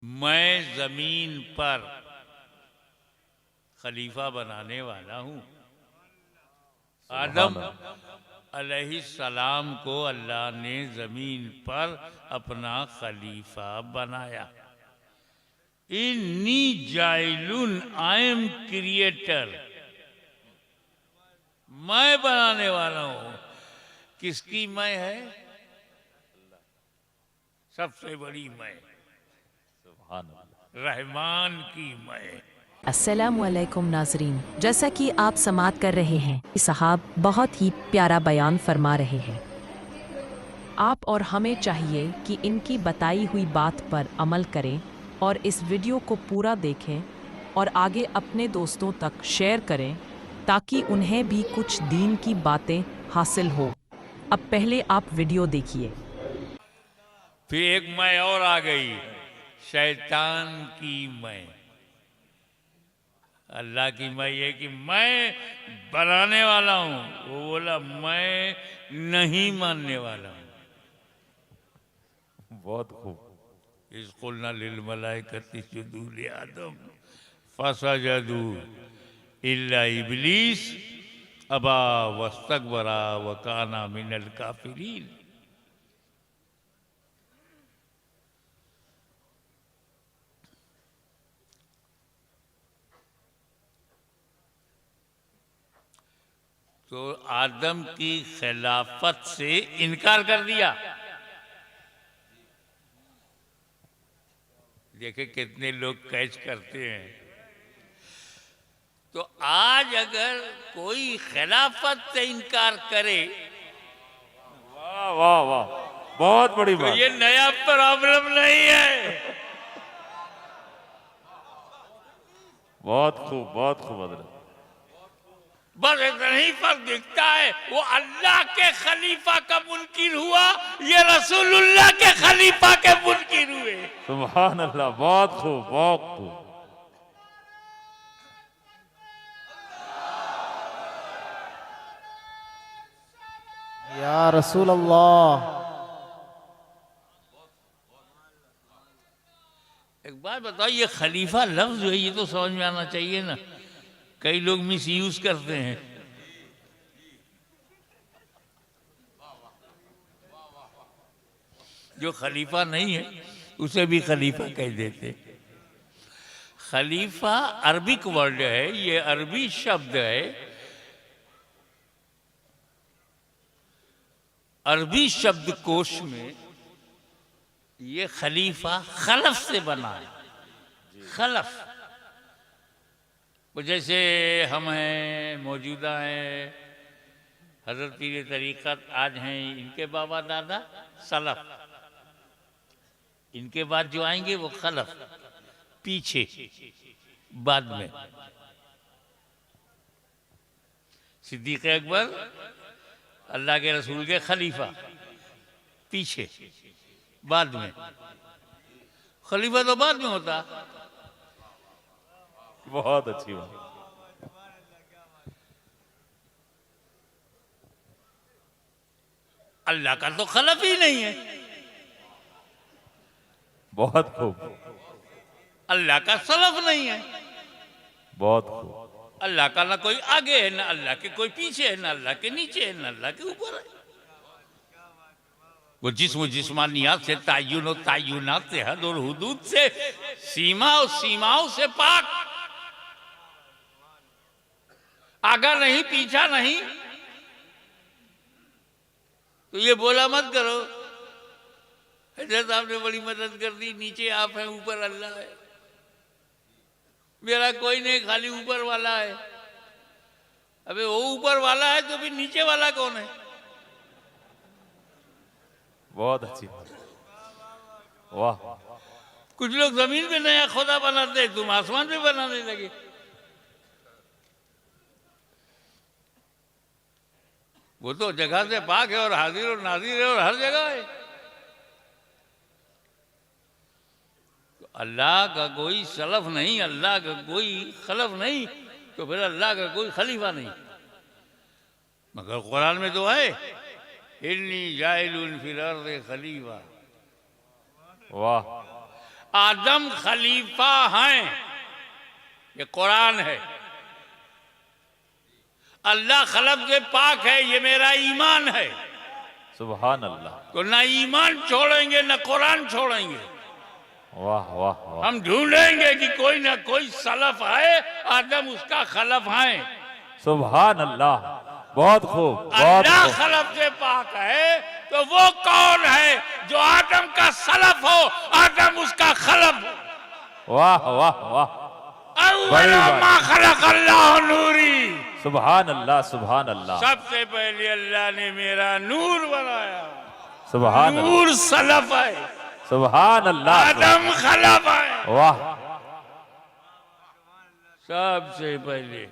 मैं जमीन पर खलीफा बनाने वाला हूं। आदम अलैहिस्सलाम को अल्लाह ने जमीन पर अपना खलीफा बनाया। इन्नी जाइलुन, आई एम क्रिएटर, मैं बनाने वाला हूं। किसकी मैं है? सबसे बड़ी मैं, रहमान की मैं। अस्सलामुअलैकुम नाजरीन, जैसा कि आप समात कर रहे हैं, साहब बहुत ही प्यारा बयान फरमा रहे हैं। आप और हमें चाहिए कि इनकी बताई हुई बात पर अमल करें और इस वीडियो को पूरा देखें और आगे अपने दोस्तों तक शेयर करें ताकि उन्हें भी कुछ दीन की बातें हासिल हो। अब पहले आप वीडियो देखिए। फिर एक मैं और आ गई, शैतान की मैं। अल्लाह की मैं ये कि मैं बनाने वाला हूं, वो बोला मैं नहीं मानने वाला हूं। बहुत खूब। इसकुलना लिल मलाइकति सुजूदू लि आदम फसजदू इल्ला इब्लीस अबा वस्तकबरा व काना मिनल काफिरीन। तो आदम की खिलाफत से इनकार कर दिया। देखे कितने लोग कैच करते हैं। तो आज अगर कोई खिलाफत से इनकार करे वाह वाह वाह, बहुत बड़ी तो बात। ये नया प्रॉब्लम नहीं है। बहुत खूब, बहुत खूब हजरत। बस इतना ही फर्क दिखता है, वो अल्लाह के खलीफा का मुनकिर हुआ, ये रसूलुल्लाह के खलीफा के मुनकिर हुए। सुभान अल्लाह, बहुत खूब, बहुत खूब। या रसूल अल्लाह। एक बात बताओ, ये खलीफा लफ्ज जो है ये तो समझ में आना चाहिए ना। कई लोग मिस यूज करते हैं। जो खलीफा नहीं है उसे भी खलीफा कह देते। खलीफा अरबिक वर्ड है, ये अरबी शब्द है। अरबी शब्दकोश में ये खलीफा खलफ से बना है। खलफ वो जैसे हम हैं, मौजूदा हैं, हजरत पीर तरीक़त आज हैं, इनके बाबा दादा सलफ, इनके बाद जो आएंगे वो खलफ, पीछे बाद में। सिद्दीक़ अकबर अल्लाह के रसूल के खलीफा, पीछे बाद में। खलीफा तो बाद में होता। बहुत अच्छी बात। अल्लाह का तो खलफ ही नहीं है। बहुत खूब, अल्लाह का सलफ नहीं है। बहुत खूब। अल्लाह का ना कोई आगे है, ना अल्लाह के कोई पीछे है, ना अल्लाह के नीचे है, ना अल्लाह के ऊपर है। वो जिस्म जिस्मानियात से, तायुन और तायुनात से, हद और हुदूद से, सीमा और सीमाओं से पाक। आगा नहीं, पीछा नहीं। तो ये बोला मत करो हजरत आपने बड़ी मदद कर दी, नीचे आप हैं, ऊपर अल्लाह है। मेरा कोई नहीं, खाली ऊपर वाला है। अबे वो ऊपर वाला है तो फिर नीचे वाला कौन है? बहुत अच्छी बात। वाह। कुछ लोग जमीन पे नया खुदा बनाते, तुम आसमान पे बनाने लगे। वो तो जगह से पाक है और हाजिर और नाजिर है और हर जगह है। तो अल्लाह का कोई सलफ नहीं, अल्लाह का कोई खलफ नहीं, तो फिर अल्लाह का कोई खलीफा नहीं। मगर कुरान में तो है, इन्नी जाइलुन फिल अर्ज़ि खलीफा। वाह। आदम खलीफा हैं, ये कुरान है। अल्लाह खलब से पाक है, ये मेरा ईमान है। सुभान अल्लाह। तो ना ईमान छोड़ेंगे न कुरान छोड़ेंगे। वाह वाह वाह। हम ढूंढेंगे कि कोई ना कोई सलफ है, आदम उसका खलफ है। सुभान अल्लाह। बहुत खूब, बहुत अल्लाह खूब। खलफ से पाक है, तो वो कौन है जो आदम का सलफ हो, आदम उसका खलफ हो। वाह वाह वाह। अव्वल मा खलक अल्लाह नूरी। सुभान अल्लाह, सुभान अल्लाह। सबसे पहले अल्लाह ने मेरा नूर बनाया। सुभान अल्लाह, नूर सलफ है, सुभान अल्लाह। आदम खलफ है। वाह। सबसे पहले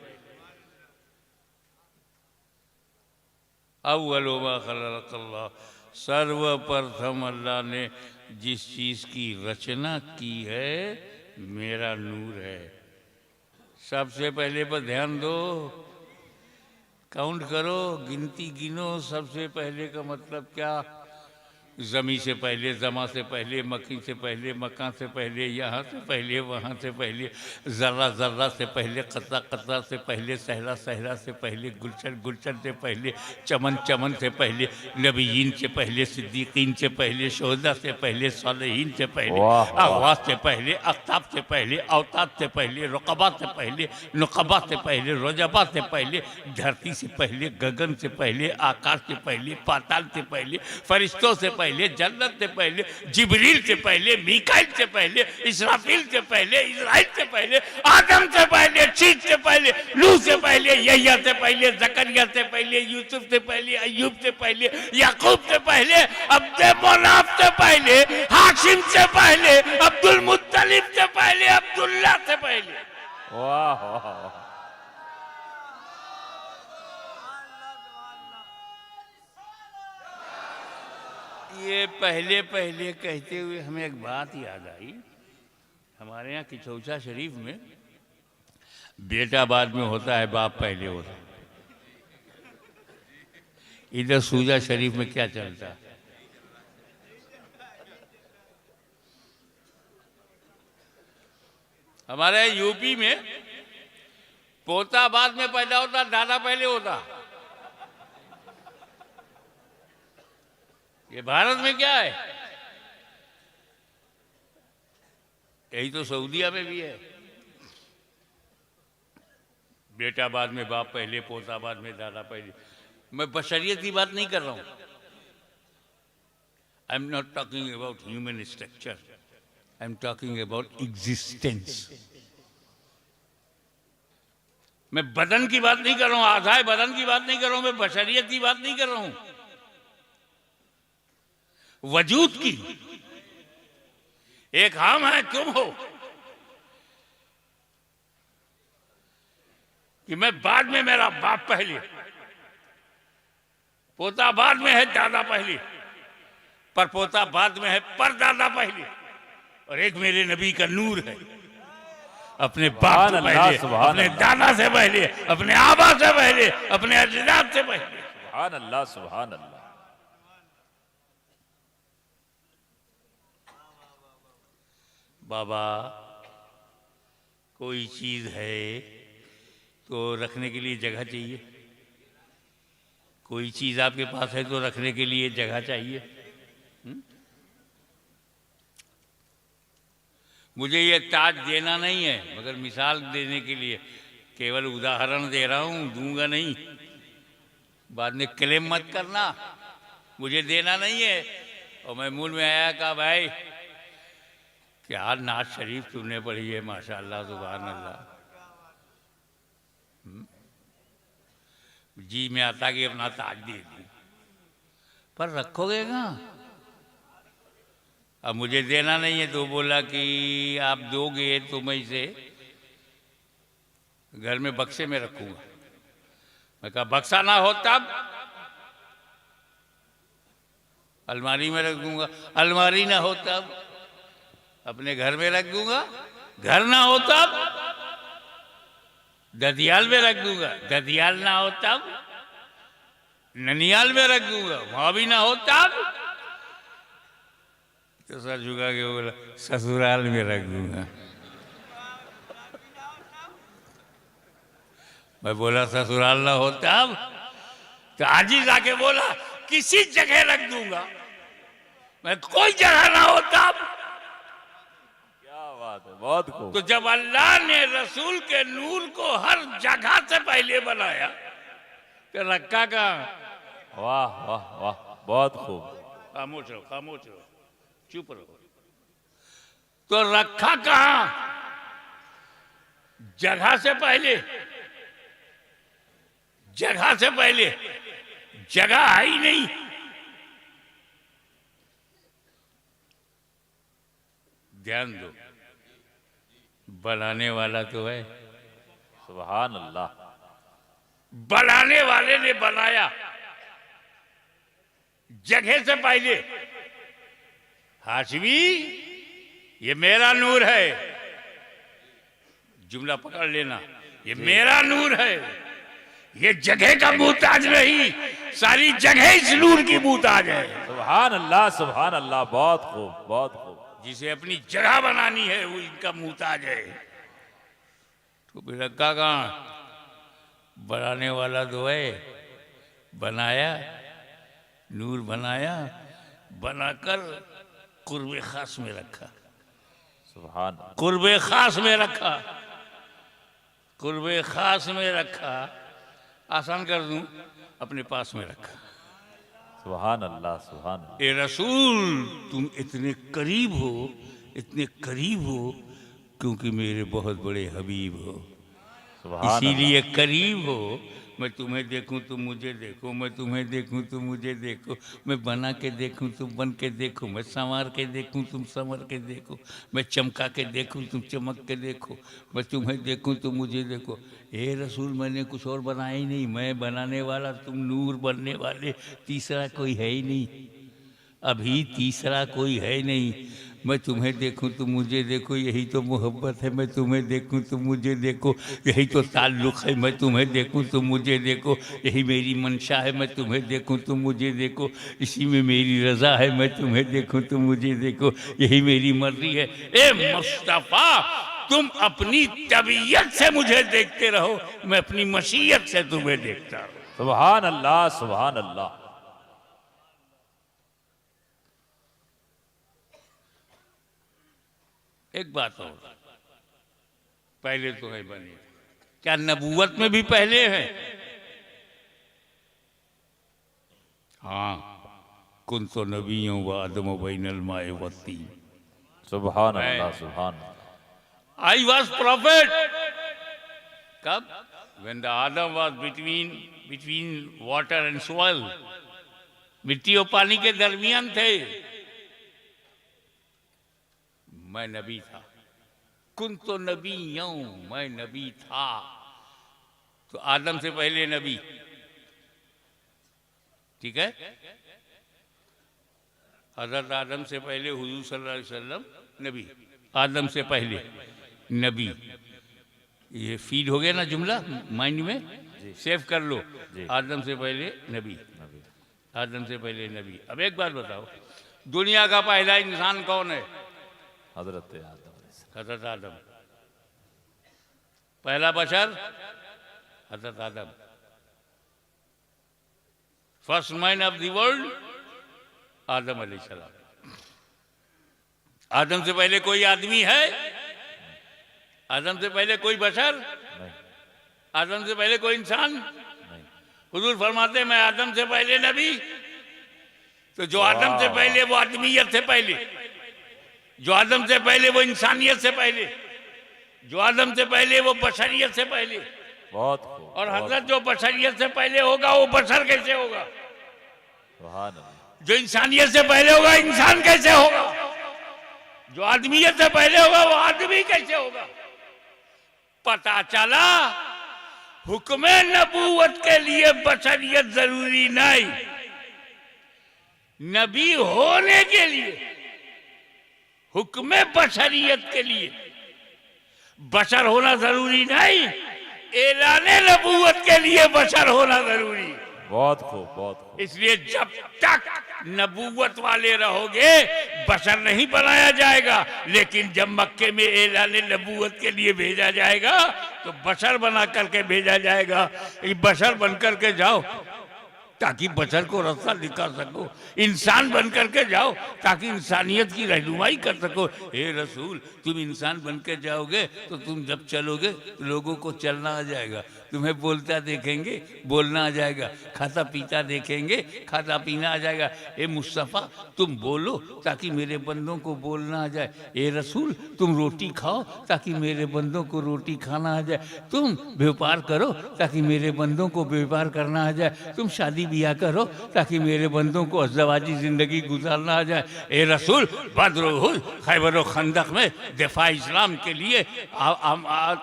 अव्वल मा खलक अल्लाह, सर्वप्रथम अल्लाह ने जिस चीज की रचना की है मेरा नूर है। सबसे पहले पर ध्यान दो, काउंट करो, गिनती गिनो। सबसे पहले का मतलब क्या? जमी से पहले, जमा से पहले, मक्खी से पहले, मकान से पहले, यहाँ से पहले, वहाँ से पहले, ज़र्रा ज़र्रा से पहले, कतरा कतरा से पहले, सहरा सहरा से पहले, गुलशन गुलशन से पहले, चमन चमन से पहले, नबीयीन से पहले, सिद्दीकीन से पहले, शोहदा से पहले, सालेहीन से पहले, अगवास से पहले, अख्ताब से पहले, अवताब से पहले, रुकबा से पहले, नुकबा से पहले, रोजबा से पहले, धरती से पहले, गगन से पहले, आकाश से पहले, पाताल से पहले, फरिश्तों से पहले, जन्नत से पहले, जिब्रील से पहले, मीकाइल से पहले, इसराफील से पहले, इज़राइल से पहले, आदम से पहले, शीत से पहले, नूह से पहले, यहया से पहले, जकरिया से पहले, यूसुफ से पहले, अय्यूब से पहले, याकूब से पहले, अब्द मनाफ से पहले, हाशिम से पहले, अब्दुल मुत्तलिब से पहले, अब्दुल्ला से पहले। वाह वाह। ये पहले पहले कहते हुए हमें एक बात याद आई। हमारे यहाँ किचौचा शरीफ में बेटा बाद में होता है, बाप पहले होता है। इधर सूजा शरीफ में क्या चलता है? हमारे यूपी में पोता बाद में पैदा होता, दादा पहले होता। ये भारत में क्या है? यही तो सऊदीया में भी है। बेटा बाद में, बाप पहले, पोता बाद में, दादा पहले। मैं बशरियत की बात नहीं कर रहा हूं। I am not talking about human structure, I am talking about existence. मैं बदन की बात नहीं कर रहा हूं, आधार बदन की बात नहीं कर रहा हूं, मैं बशरियत की बात नहीं कर रहा हूं, वजूद की। एक हम है, तुम हो। कि मैं बाद में, मेरा बाप पहले, पोता बाद में है, दादा पहले, पर पोता बाद में है, पर दादा पहले। और एक मेरे नबी का नूर है, अपने बाप से पहले, अपने दादा से पहले, अपने आबा से पहले, अपने अजदाद से पहले। सुभान अल्लाह, सुभान अल्लाह। बाबा, कोई चीज है तो रखने के लिए जगह चाहिए। कोई चीज आपके पास है तो रखने के लिए जगह चाहिए। मुझे ये ताज देना नहीं है, मगर मिसाल देने के लिए केवल उदाहरण दे रहा हूं, दूंगा नहीं। बाद में क्लेम मत करना, मुझे देना नहीं है। और मैं मूल में आया, कहा भाई क्या नाज शरीफ सुनने पड़ी है, माशाअल्लाह, सुभान अल्लाह। जी मैं आता कि अपना ताज दे दूं, पर रखोगे ना। अब मुझे देना नहीं है तो बोला कि आप दोगे तो मैं इसे घर में बक्से में रखूंगा। मैं कहा बक्सा ना हो तब अलमारी में रख दूंगा, अलमारी ना हो तब अपने घर में रख दूंगा, घर ना हो तब ददियाल में रख दूंगा, ददियाल ना हो तब ननियाल में रख दूंगा, वहां भी ना हो तब तो सर झुका के बोला ससुराल में रख दूंगा। मैं बोला ससुराल ना होता अब तो आज ही जाके बोला किसी जगह रख दूंगा, मैं कोई जगह ना होता अब। क्या बात है, बहुत खूब। तो जब अल्लाह ने रसूल के नूर को हर जगह से पहले बनाया तो रखा कहाँ? वाह वाह वाह, बहुत खूब। खामोश रहो, खामोश रहो, चुप रहो। तो रखा कहाँ? जगह से पहले, जगह से पहले जगह है ही नहीं। ध्यान दो, बनाने वाला तो है, सुभान अल्लाह। बनाने वाले ने बनाया जगह से पहले। हाशमी ये मेरा नूर है, जुमला पकड़ लेना, ये मेरा नूर है, ये जगह का मुहताज नहीं, सारी जगह इस नूर की मुहताज है। सुभान अल्लाह, सुभान अल्लाह, बहुत खूब, बहुत खूब। जिसे अपनी जगह बनानी है वो इनका मुहताज है। तो फिर रखा कहाँ? बनाने वाला तो है, बनाया, नूर बनाया, बनाकर कुर्बे खास में रखा, सुभान अल्लाह। कुर्बे खास में रखा, कुर्बे खास में रखा, आसान कर दूं, अपने पास में रखा। सुभान अल्लाह, सुभान अल्लाह। ए रसूल तुम इतने करीब हो, इतने करीब हो क्योंकि मेरे बहुत बड़े हबीब हो, सुभान इसीलिए करीब हो। मैं तुम्हें देखूं तुम मुझे देखो, मैं तुम्हें देखूं तुम मुझे देखो, मैं बना के देखूं तुम बन के देखो, मैं संवार के देखूं तुम संवर के देखो, मैं चमका के देखूं तुम चमक के देखो, मैं तुम्हें देखूं तुम मुझे देखो। ए रसूल मैंने कुछ और बनाया ही नहीं, मैं बनाने वाला, तुम नूर बनने वाले, तीसरा कोई है ही नहीं, अभी तीसरा कोई है नहीं। मैं तुम्हें देखूं तुम मुझे देखो, यही तो मोहब्बत है। मैं तुम्हें देखूं तुम मुझे देखो, यही तो ताल्लुक़ है। मैं तुम्हें देखूं तुम मुझे देखो, यही मेरी मंशा है। मैं तुम्हें देखूं तुम मुझे देखो, इसी में मेरी रज़ा है। मैं तुम्हें देखूं तुम मुझे देखो, यही मेरी मर्जी है। ए मुस्तफ़ा तुम अपनी तबीयत से मुझे देखते रहो, मैं अपनी मशीयत से तुम्हें देखता हूँ। सुभान अल्लाह, सुभान अल्लाह। एक बात और, पहले तो है बने, क्या नबूवत में भी पहले है? हाँ, कुन तो नबियों व आदम बैनल माए वत्ती। सुभान अल्लाह, सुभान अल्लाह। I was prophet. कब? when the Adam was between water and soil, मिट्टी और पानी के दरमियान थे, मैं नबी था। कुन तो नबी यूं, मैं नबी था। तो आदम से पहले नबी, ठीक है? हजरत आदम से पहले हुजूर सल्लल्लाहु अलैहि वसल्लम नबी, आदम से पहले नबी। ये फीड हो गया ना जुमला माइंड में, सेव कर लो। आदम से पहले नबी, आदम से पहले नबी। अब एक बात बताओ, दुनिया का पहला इंसान कौन है? हजरत आदम। हजरत आदम। पहला बशर हजरत Adam. First man of the world Adam अलैहिस्सलाम। आदम से पहले कोई आदमी है? आदम से पहले कोई बशर? नहीं, आदम से पहले कोई इंसान? नहीं। हुजूर फरमाते मैं आदम से पहले नबी। तो जो आदम से पहले वो आदमियत से पहले, जो आदम से पहले वो इंसानियत से पहले, जो आदम से पहले वो बशरियत से पहले। बहुत खूब। और हजरत जो बशरियत से पहले होगा वो बशर कैसे होगा? सुभान अल्लाह। जो इंसानियत से पहले होगा इंसान कैसे होगा? जो आदमियत से पहले होगा वो आदमी कैसे होगा? पता चला हुक्म नबूवत के लिए बशरियत जरूरी नहीं, नबी होने के लिए, हुक्म बशरियत के लिए बशर होना जरूरी नहीं, ऐलान नबूवत के लिए बशर होना जरूरी। बहुत खूब, बहुत खूब। इसलिए जब तक नबूवत वाले रहोगे बशर नहीं बनाया जाएगा, लेकिन जब मक्के में ऐलान नबूवत के लिए भेजा जाएगा तो बशर बना करके भेजा जाएगा। ये बशर बन करके जाओ ताकि बशर को रास्ता दिखा सको, इंसान बन करके जाओ ताकि इंसानियत की रहनुमाई कर सको। हे रसूल, तुम इंसान बन के जाओगे तो तुम जब चलोगे तो लोगों को चलना आ जाएगा, तुम्हें बोलता देखेंगे बोलना आ जाएगा, खाता पीता देखेंगे खाता पीना आ जाएगा। ए मुस्तफ़ा, तुम बोलो ताकि मेरे बंदों को बोलना आ जाए। ए रसूल, तुम रोटी खाओ ताकि मेरे बंदों को रोटी खाना आ जाए। तुम व्यापार करो ताकि मेरे बंदों को व्यापार करना आ जाए। तुम शादी ब्याह करो ताकि मेरे बंदों को अज़वाजी ज़िंदगी गुजारना आ जाए। ए रसूल, बद्र उहुद खैबर व खंदक में दिफा इस्लाम के लिए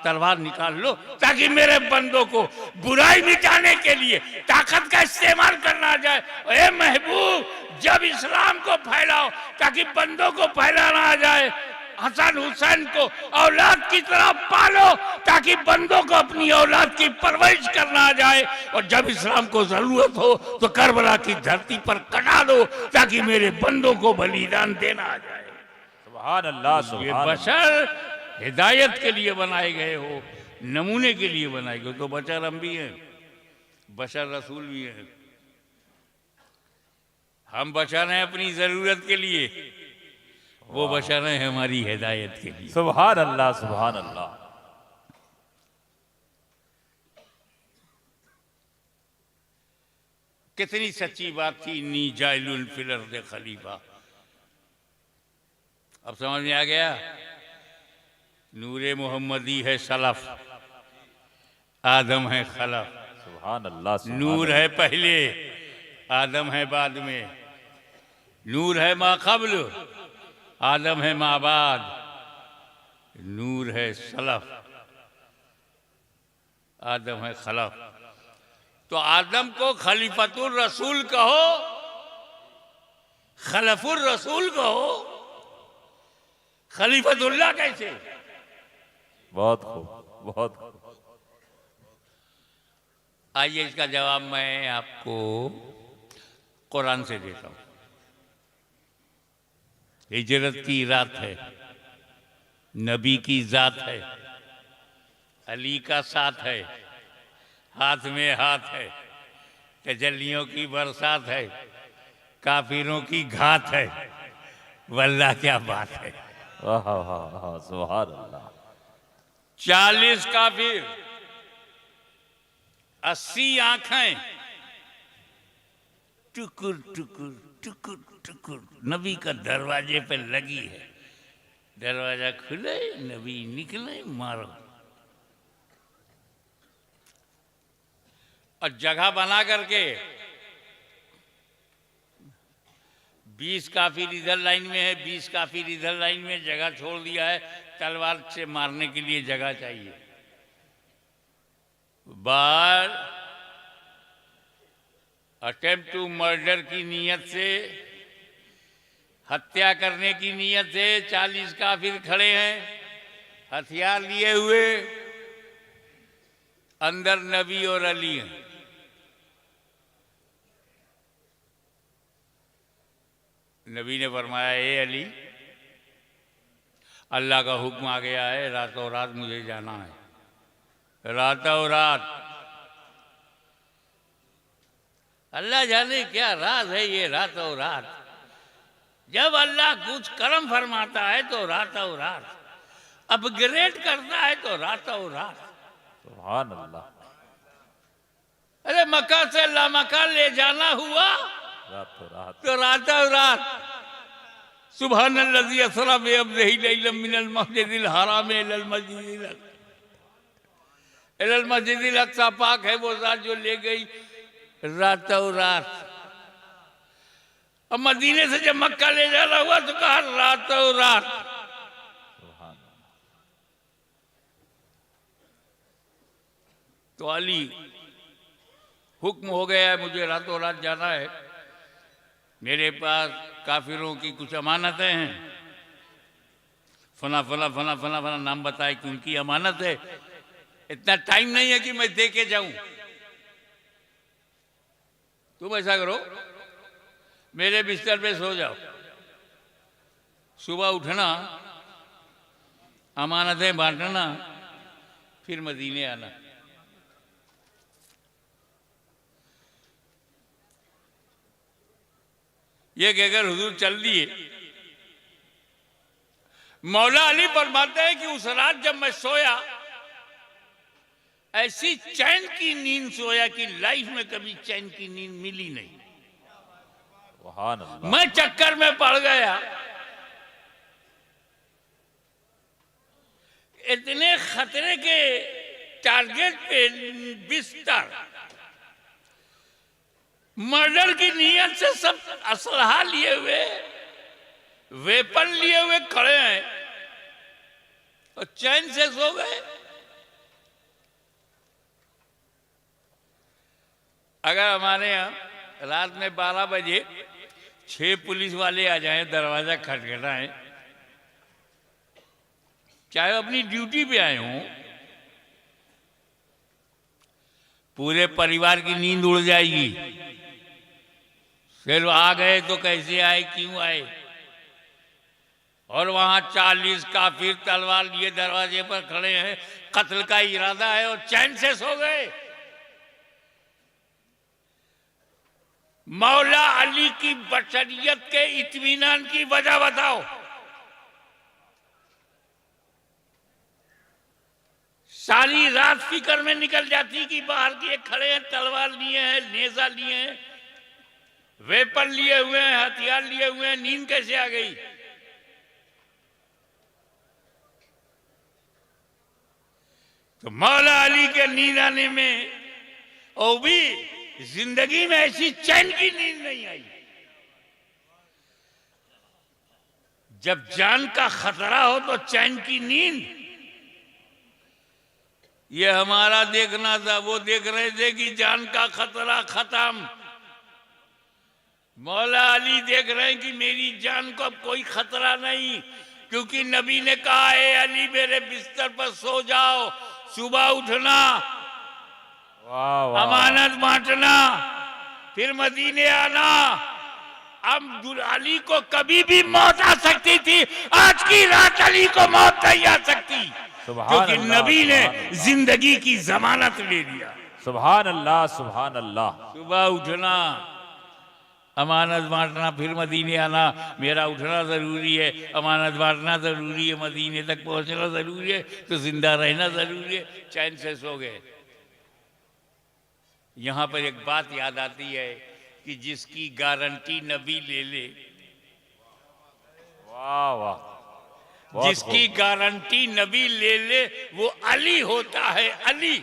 तलवार निकाल लो ताकि मेरे बंदों को बुराई मिटाने के लिए ताकत का इस्तेमाल करना आ जाए। ए महबूब, जब इस्लाम को फैलाओ ताकि बंदों को फैलाना आ जाए। हसन हुसैन को औलाद की तरह पालो ताकि बंदों को अपनी औलाद की परवरिश करना आ जाए। और जब इस्लाम को जरूरत हो तो करबला की धरती पर कटा दो ताकि मेरे बंदों को बलिदान देना आ जाए। सुभान अल्लाह, ये सुभान अल्लाह। बशर हिदायत के लिए बनाए गए हो, नमूने के लिए बनाए गए। तो बशर हम भी हैं, बशर रसूल भी हैं। हम बशर हैं अपनी जरूरत के लिए, वो बशर हैं हमारी हिदायत के लिए। सुभान अल्लाह, सुभान अल्लाह। कितनी सच्ची बात थी, नी जाइलुल फिल अर्द खलीफा। अब समझ में आ गया। नूरे मोहम्मदी है सलफ, आदम है खलफ। सुभान अल्लाह, सुभान नूर अल्लाह। है पहले, आदम है बाद में। नूर है मा कब्ल, आदम है मा बाद। नूर है सलफ, आदम है खलफ। तो आदम को खलीफतुर रसूल कहो, खलफुर रसूल कहो, खलीफतुल्लाह कैसे? बहुत खूब, बहुत खूब। आइए इसका जवाब मैं आपको कुरान से देता हूं। हिजरत की रात है, नबी की जात है, अली का साथ है, हाथ में हाथ है, तजल्लियों की बरसात है, काफिरों की घात है। वल्लाह क्या बात है। वाह वाह वाह, सुभान अल्लाह। 40 काफिर, 80 आंखें, टुकुर टुकुर टुकुर टुकुर नबी का दरवाजे पे लगी है। दरवाजा खुले, नबी निकले, मारो। और जगह बना करके 20 काफिर इधर लाइन में है, 20 काफिर इधर लाइन में, जगह छोड़ दिया है। तलवार से मारने के लिए जगह चाहिए। बार अटेम्प्ट टू मर्डर की नीयत से, हत्या करने की नीयत से 40 काफिर खड़े हैं, हथियार लिए हुए। अंदर नबी और अली हैं। नबी ने फरमाया, ए अली, अल्लाह का हुक्म आ गया है, रातों रात मुझे जाना है। रातों रात। अल्लाह जाने क्या रात है ये रातों रात। जब अल्लाह कुछ कर्म फरमाता है तो रातों रात, अपग्रेड करता है तो रातों रात। सुभान अल्लाह। अरे मक्का से लामक्का ले जाना हुआ रातों रात। तो रातों रात। सुब्हानल्लज़ी असरा बिअब्दिही लैलन मिनल मस्जिदिल हराम इलल मस्जिदिल अक़सा। पाक है वो ज़ात जो ले गई रातों रात। अब मदीने से जब मक्का ले जाना हुआ तो कहा रातों रात। सुभान तो अली, हुक्म हो गया है, मुझे रातों रात जाना है। मेरे पास काफिरों की कुछ अमानतें हैं। फला फला फला फला फला नाम बताए कि उनकी अमानत है। इतना टाइम नहीं है कि मैं दे के जाऊं। तुम ऐसा करो, मेरे बिस्तर पे सो जाओ, सुबह उठना, अमानतें बांटना, फिर मदीने आना। ये कहकर हुजूर चल दिए। मौला अली फरमाते हैं कि उस रात जब मैं सोया, ऐसी चैन की नींद सोया कि लाइफ में कभी चैन की नींद मिली नहीं। सुभान अल्लाह। मैं चक्कर में पड़ गया। इतने खतरे के टारगेट पे बिस्तर, मर्डर की नीयत से सब असलहा लिए हुए, वेपन लिए हुए खड़े हैं और चैन से सो गए। अगर हमारे यहाँ रात में 12 बजे 6 पुलिस वाले आ जाएं, दरवाजा खटखटाएं, चाहे अपनी ड्यूटी पे आए हों, पूरे परिवार की नींद उड़ जाएगी। फिर आ गए तो कैसे आए, क्यों आए, और वहां 40 काफिर तलवार लिए दरवाजे पर खड़े हैं, कत्ल का इरादा है और चैन से सो गए। मौला अली की बशरियत के इत्मीनान की वजह बताओ। सारी रात फिक्र में निकल जाती कि बाहर के खड़े हैं, तलवार लिए हैं, नेजा लिए हैं, वेपन लिए हुए हैं, हथियार लिए हुए हैं, नींद कैसे आ गई। तो मौला अली के नींद आने में, और भी जिंदगी में ऐसी चैन की नींद नहीं आई। जब जान का खतरा हो तो चैन की नींद, ये हमारा देखना था। वो देख रहे थे कि जान का खतरा खत्म। मौला अली देख रहे हैं कि मेरी जान को अब कोई खतरा नहीं, क्योंकि नबी ने कहा है अली मेरे बिस्तर पर सो जाओ, सुबह उठना, वाह वाह। अमानत बांटना, फिर मदीने आना। अब अली को कभी भी मौत आ सकती थी, आज की रात अली को मौत नहीं आ सकती, क्योंकि अल्लाह, नबी ने सुभान अल्लाह। जिंदगी की जमानत ले लिया। सुभान अल्लाह सुभान अल्लाह। सुबह उठना, अमानत बांटना, फिर मदीने आना। मेरा उठना जरूरी है, अमानत बांटना जरूरी है, मदीने तक पहुंचना जरूरी है, तो जिंदा रहना जरूरी है। चैन से सो गए। यहां पर एक बात याद आती है कि जिसकी गारंटी नबी ले ले, वाह वाह। बहुत जिसकी गारंटी नबी ले ले वो अली होता है, अली।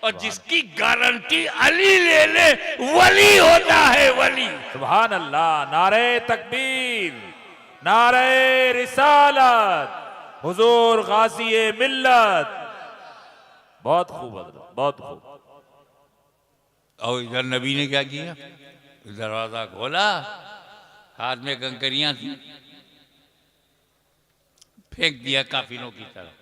और जिसकी गारंटी अली ले ले वली होता है, वली। सुभान अल्लाह। नारे तकबीर, नारे रिसालत, हुजूर गाज़ी मिल्लत। बहुत खूब हज़रत, बहुत खूब। और इधर नबी ने क्या किया, दरवाजा खोला, हाथ में कंकरियां थी, फेंक दिया काफिरों की तरफ।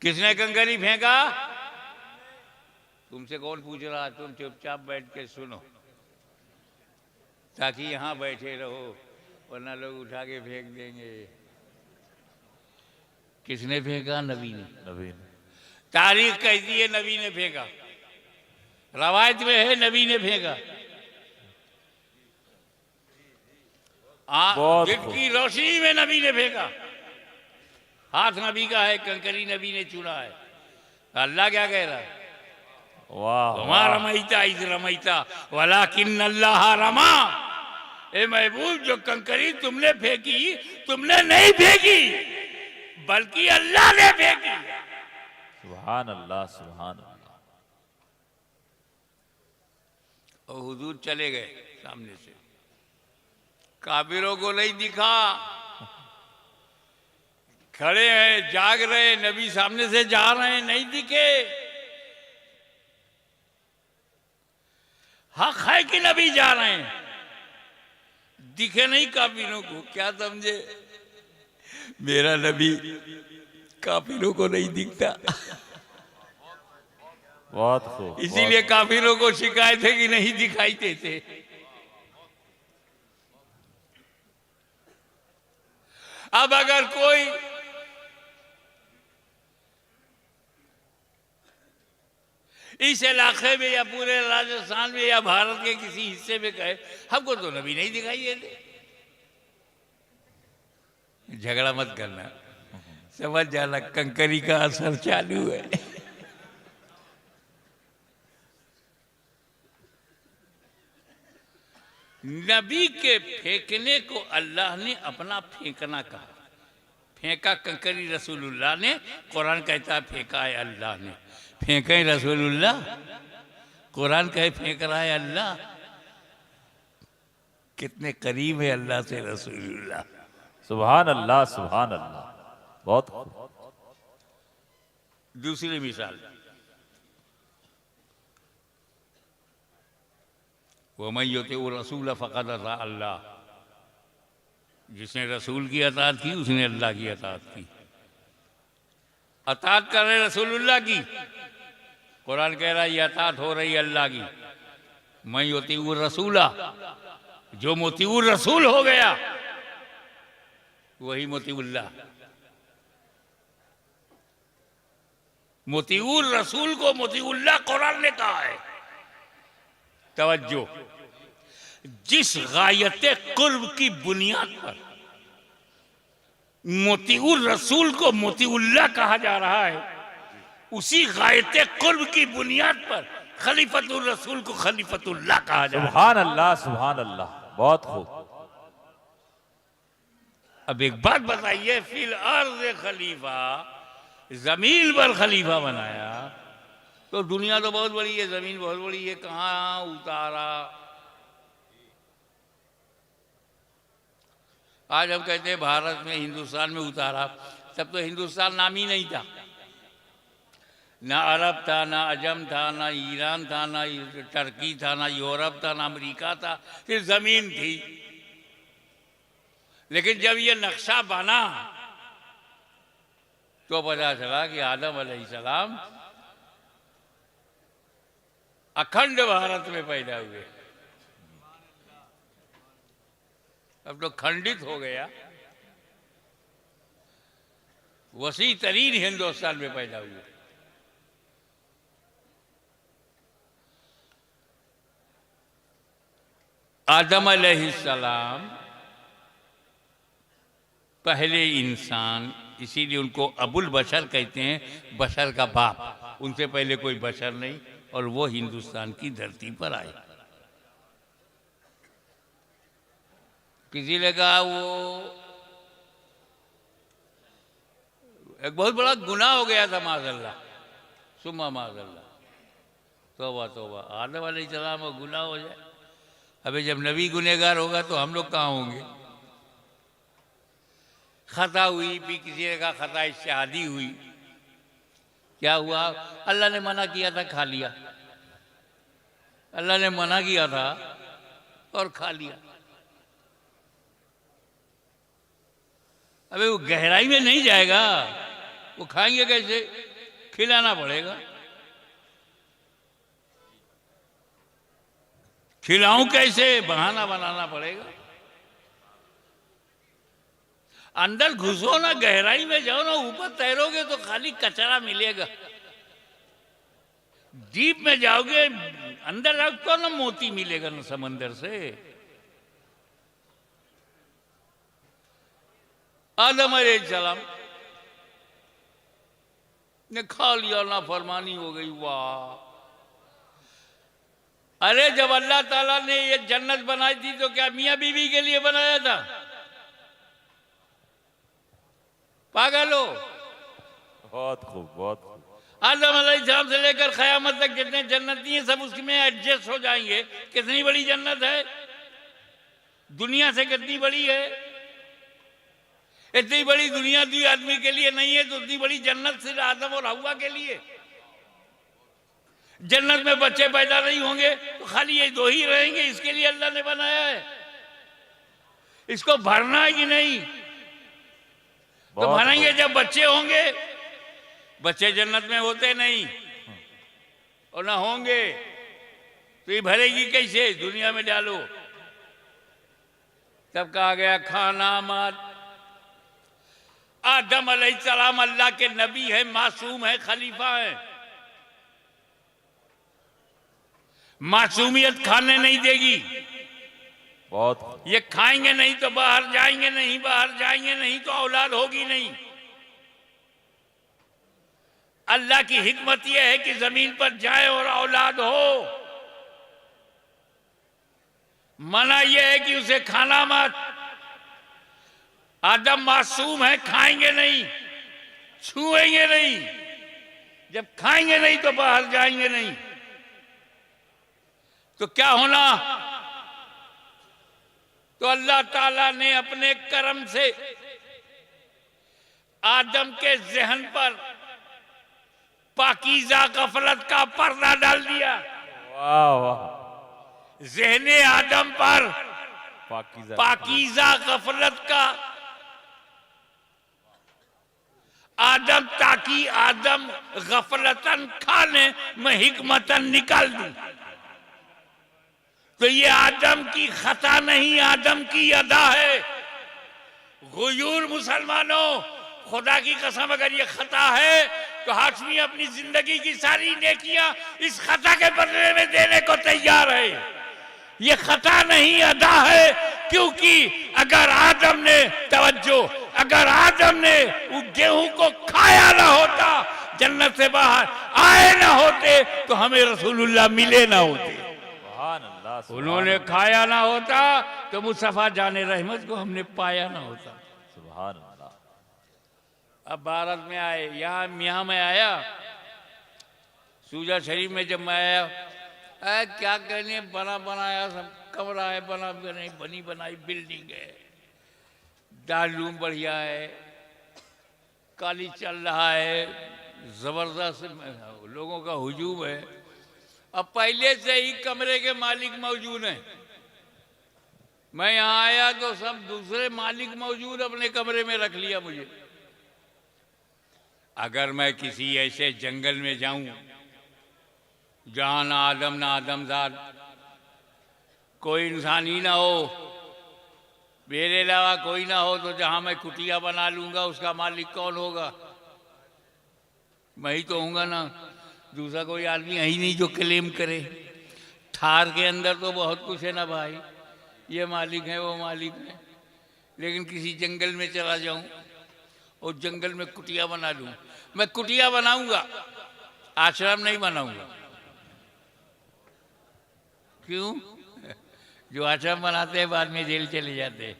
किसने कंकरी फेंका, तुमसे कौन पूछ रहा, तुम चुपचाप बैठ के सुनो, ताकि यहां बैठे रहो, वरना लोग उठा के फेंक देंगे। किसने फेंका, नबी ने। नबी ने। तारीख कहती है नबी ने फेंका, रवायत में है नबी ने फेंका। बहुत दिल की रोशनी में नबी ने फेंका। हाथ नबी का है, कंकरी नबी ने चुना है। अल्लाह क्या कह रहा है, वाह वमा रमैता इज़ रमैता वलाकिन अल्लाह रमा। ए महबूब, जो कंकरी तुमने फेंकी, तुमने नहीं फेंकी, बल्कि अल्लाह ने फेंकी। सुभान अल्लाह सुभान अल्लाह। और हुजूर चले गए सामने से, काफिरों को नहीं दिखा, खड़े हैं, जाग रहे, नबी सामने से जा रहे हैं, नहीं दिखे। हक है कि नबी जा रहे हैं, दिखे नहीं काफिरों को। क्या समझे, मेरा नबी काफिरों को नहीं दिखता। बहुत खूब। इसीलिए काफिरों को शिकायत है कि नहीं दिखाई देते। अब अगर कोई इस इलाके में या पूरे राजस्थान में या भारत के किसी हिस्से में कहे हमको तो नबी नहीं दिखाई देते, झगड़ा मत करना, समझ जाना कंकरी का असर चालू है। नबी के फेंकने को अल्लाह ने अपना फेंकना कहा। फेंका कंकरी रसूलुल्लाह ने, कुरान कहता है फेंका है अल्लाह ने। फेंके रसूलुल्लाह, कुरान कहे फेंक रहा है अल्लाह। कितने करीब है अल्लाह से रसूलुल्लाह। सुभान अल्लाह, सुभान अल्लाह। बहुत खूब। दूसरी मिसाल, वमन युतिउ रसूल फ़क़द अता अल्लाह, जिसने रसूल की अताअत की उसने अल्लाह की अताअत की। अताअत कर रहे रसूलुल्लाह की, कुरान कह रहा है ये अताअत हो रही है अल्लाह की। मैं युतिउ रसूला, जो मुतिउर रसूल हो गया वही मुतिउल्लाह। मुतिउर रसूल को मुतिउल्लाह कुरान ने कहा है। तवज्जो, जिस गायत कुर्ब की बुनियाद पर मुतिउर रसूल को मुतिउल्लाह कहा जा रहा है, उसी गायत कुर्ब की बुनियाद पर खलीफतुर रसूल को खलीफतुल्लाह कहा जा रहा है। सुभान अल्लाह, सुभान अल्लाह। बहुत खूब। अब एक बात बताइए, फिल अर्ज़ खलीफा, जमीन पर खलीफा बनाया तो दुनिया तो बहुत बड़ी है, जमीन बहुत बड़ी है, कहाँ उतारा? आज हम कहते हैं भारत में, हिंदुस्तान में उतारा, तब तो हिंदुस्तान नाम ही नहीं था। ना अरब था, ना अजम था, ना ईरान था, ना टर्की था, ना यूरोप था, ना अमेरिका था, सिर्फ जमीन थी। लेकिन जब ये नक्शा बना तो पता चला कि आदम अलैहिस्सलाम अखंड भारत में पैदा हुए। अब तो खंडित हो गया, वसी तरीन हिंदुस्तान में पैदा हुए। आदम अलैहिस्सलाम पहले इंसान, इसीलिए उनको अबुल बशर कहते हैं, बशर का बाप। उनसे पहले कोई बशर नहीं, और वो हिंदुस्तान की धरती पर आए। किसी ने कहा वो एक बहुत बड़ा गुनाह हो गया था, माज़अल्लाह सुम्मा माज़अल्लाह, तौबा तौबा, आदम अलैहिस्सलाम को गुनाह हो जाए। अबे जब नबी गुनहगार होगा तो हम लोग कहाँ होंगे? खता हुई, भी किसी ने कहा खता इश्तिहादी हुई। क्या हुआ? अल्लाह ने मना किया था, खा लिया। अल्लाह ने मना किया था और खा लिया। अबे वो गहराई में नहीं जाएगा, वो खाएंगे कैसे? खिलाना पड़ेगा। खिलाऊं कैसे? बहाना बनाना पड़ेगा। अंदर घुसो ना, गहराई में जाओ ना, ऊपर तैरोगे तो खाली कचरा मिलेगा। डीप में जाओगे, अंदर रखो ना, मोती मिलेगा ना समंदर से। आदम अलैहिस्सलाम ने खा लिया, ना फरमानी हो गई। वाह! अरे जब अल्लाह ताला ने ये जन्नत बनाई थी तो क्या मियां बीवी के लिए बनाया था? पागल हो? बहुत खूब, बहुत खूब। आदम अलैहिस्सलाम से लेकर क़यामत तक जितने जन्नती हैं सब उसमें एडजस्ट हो जाएंगे। कितनी बड़ी जन्नत है, दुनिया से कितनी बड़ी है? इतनी बड़ी दुनिया दी आदमी के लिए नहीं है, तो इतनी बड़ी जन्नत सिर्फ आदम और हव्वा के लिए। जन्नत में बच्चे पैदा नहीं होंगे तो खाली ये दो ही रहेंगे, इसके लिए अल्लाह ने बनाया है। इसको भरना है कि नहीं? तो भरेंगे जब बच्चे होंगे। बच्चे जन्नत में होते नहीं, और ना होंगे तो ये भरेगी कैसे? दुनिया में डालो। तब कहा गया खाना मत। आदम अलैहिस्सलाम अल्लाह के नबी है, मासूम है, खलीफा है। मासूमियत खाने नहीं देगी। बहुत ये खाएंगे नहीं तो बाहर जाएंगे नहीं, बाहर जाएंगे नहीं तो औलाद होगी नहीं। अल्लाह की हिकमत यह है कि जमीन पर जाए और औलाद हो। मना यह है कि उसे खाना मत। आदम मासूम है, खाएंगे नहीं, छुएंगे नहीं। जब खाएंगे नहीं तो बाहर जाएंगे नहीं, तो क्या होना? तो अल्लाह ताला ने अपने करम से आदम के जहन पर पाकीज़ा गफलत का पर्दा डाल दिया। वाह वाह। ज़हने आदम पर पाकीज़ा पाकीज़ा गफलत का आदम, ताकि आदम गफलतन खाने में हिकमतन निकाल दूं। तो ये आदम की खता नहीं, आदम की अदा है। गुयूर मुसलमानों, खुदा की कसम अगर ये खता है तो हाशमी अपनी जिंदगी की सारी नेकियां इस खता के बदले में देने को तैयार है। ये खता नहीं, अदा है। क्योंकि अगर आदम ने तवज्जो, अगर आदम ने उस गेहूं को खाया ना होता, जन्नत से बाहर आए ना होते, तो हमें रसूलुल्लाह मिले ना होते। सुभान अल्लाह, सुभान उन्होंने अल्लाह, खाया ना होता तो मुस्तफा जाने रहमत को हमने पाया ना होता। सुभान अल्लाह। अब भारत में आए, यहाँ मैं आया, सूजा शरीफ में जब मैं आया, क्या कहने, बना बनाया सब कमरा है, बनी बनाई बिल्डिंग है, दारूम बढ़िया है, काली चल रहा है, जबरदस्त लोगों का हुजूम है। अब पहले से ही कमरे के मालिक मौजूद हैं। मैं यहाँ आया तो सब दूसरे मालिक मौजूद, अपने कमरे में रख लिया मुझे। अगर मैं किसी ऐसे जंगल में जाऊं जहां ना आदम ना आदमजाद, कोई इंसान ही ना हो, मेरे अलावा कोई ना हो, तो जहां मैं कुटिया बना लूंगा उसका मालिक कौन होगा? मैं ही तो होऊंगा ना, दूसरा कोई आदमी है ही नहीं जो क्लेम करे। थार के अंदर तो बहुत कुछ है ना भाई, ये मालिक है वो मालिक है। लेकिन किसी जंगल में चला जाऊं और जंगल में कुटिया बना लूं, मैं कुटिया बनाऊंगा, आश्रम नहीं बनाऊंगा। क्यों? जो आश्रम बनाते हैं बाद में जेल चले जाते हैं।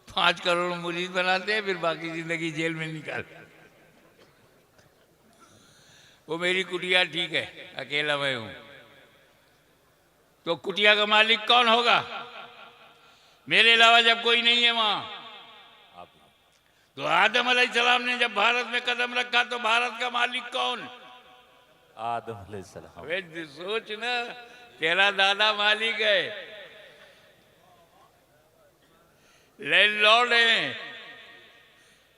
5 करोड़ मुरीद बनाते हैं, फिर बाकी जिंदगी जेल में निकालते। वो मेरी कुटिया ठीक है, अकेला मैं हूं, तो कुटिया का मालिक कौन होगा? मेरे अलावा जब कोई नहीं है वहां। तो आदम अलैहिस्सलाम ने जब भारत में कदम रखा तो भारत का मालिक कौन? आदम अलैहिस्सलाम। वे सोच ना, तेरा दादा मालिक है, लैंडलॉर्ड है।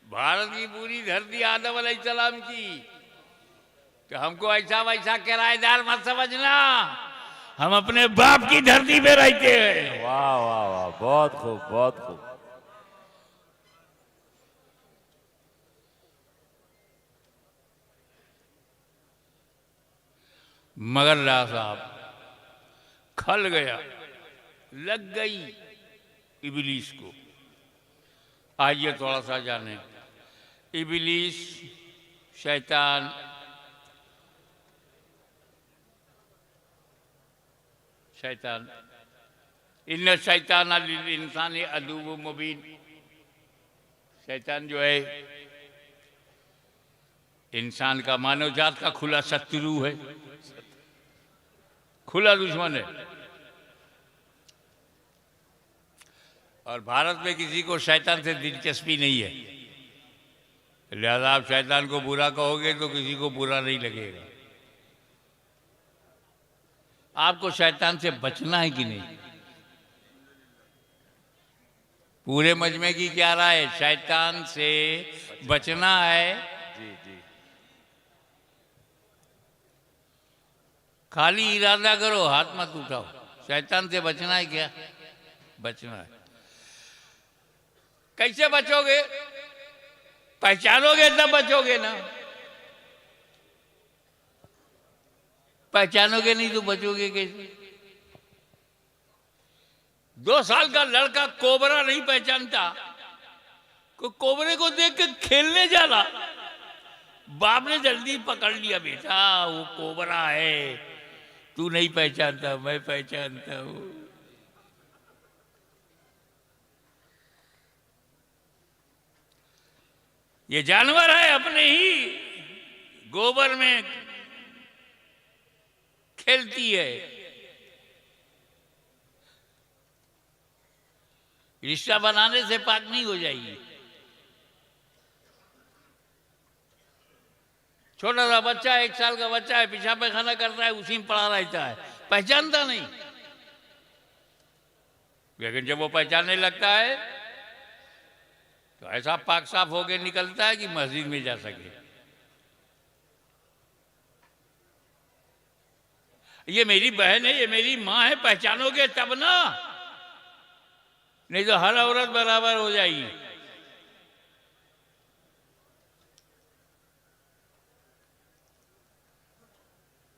भारत की पूरी धरती आदम अलैहिस्सलाम की। तो हमको ऐसा वैसा किराएदार मत समझना, हम अपने बाप की धरती पे रहते हैं। वाह वाह वाह, बहुत खूब, बहुत खूब। मगर ला साहब खल गया, लग गई इबलीस को। आइए थोड़ा सा जाने, इबलीस शैतान शैतान इन शैतान इंसान अदूब मुबीन। शैतान जो है इंसान का, मानव जात का खुला शत्रु है, खुला दुश्मन है। और भारत में किसी को शैतान से दिलचस्पी नहीं है, लिहाजा आप शैतान को बुरा कहोगे तो किसी को बुरा नहीं लगेगा। आपको शैतान से बचना है कि नहीं? पूरे मजमे की क्या राय है? शैतान से बचना है जी जी। खाली इरादा करो, हाथ मत उठाओ। शैतान से बचना है क्या? बचना है। कैसे बचोगे? पहचानोगे तब बचोगे ना। पहचानोगे नहीं तो बचोगे कैसे? 2 साल का लड़का कोबरा नहीं पहचानता, कोबरे को देख के खेलने जाना, बाप ने जल्दी पकड़ लिया, बेटा वो कोबरा है, तू नहीं पहचानता, मैं पहचानता हूं। ये जानवर है, अपने ही गोबर में खेलती है। रिश्ता बनाने से पाक नहीं हो जाएगी। छोटा सा बच्चा, 1 साल का बच्चा है, पेशाब पैखाना करता है, उसी में पड़ा रहता है, पहचानता नहीं। लेकिन जब वो पहचानने लगता है तो ऐसा पाक साफ होके निकलता है कि मस्जिद में जा सके। ये मेरी बहन है, ये मेरी माँ है, पहचानोगे तब ना, नहीं तो हर औरत बराबर हो जाएगी।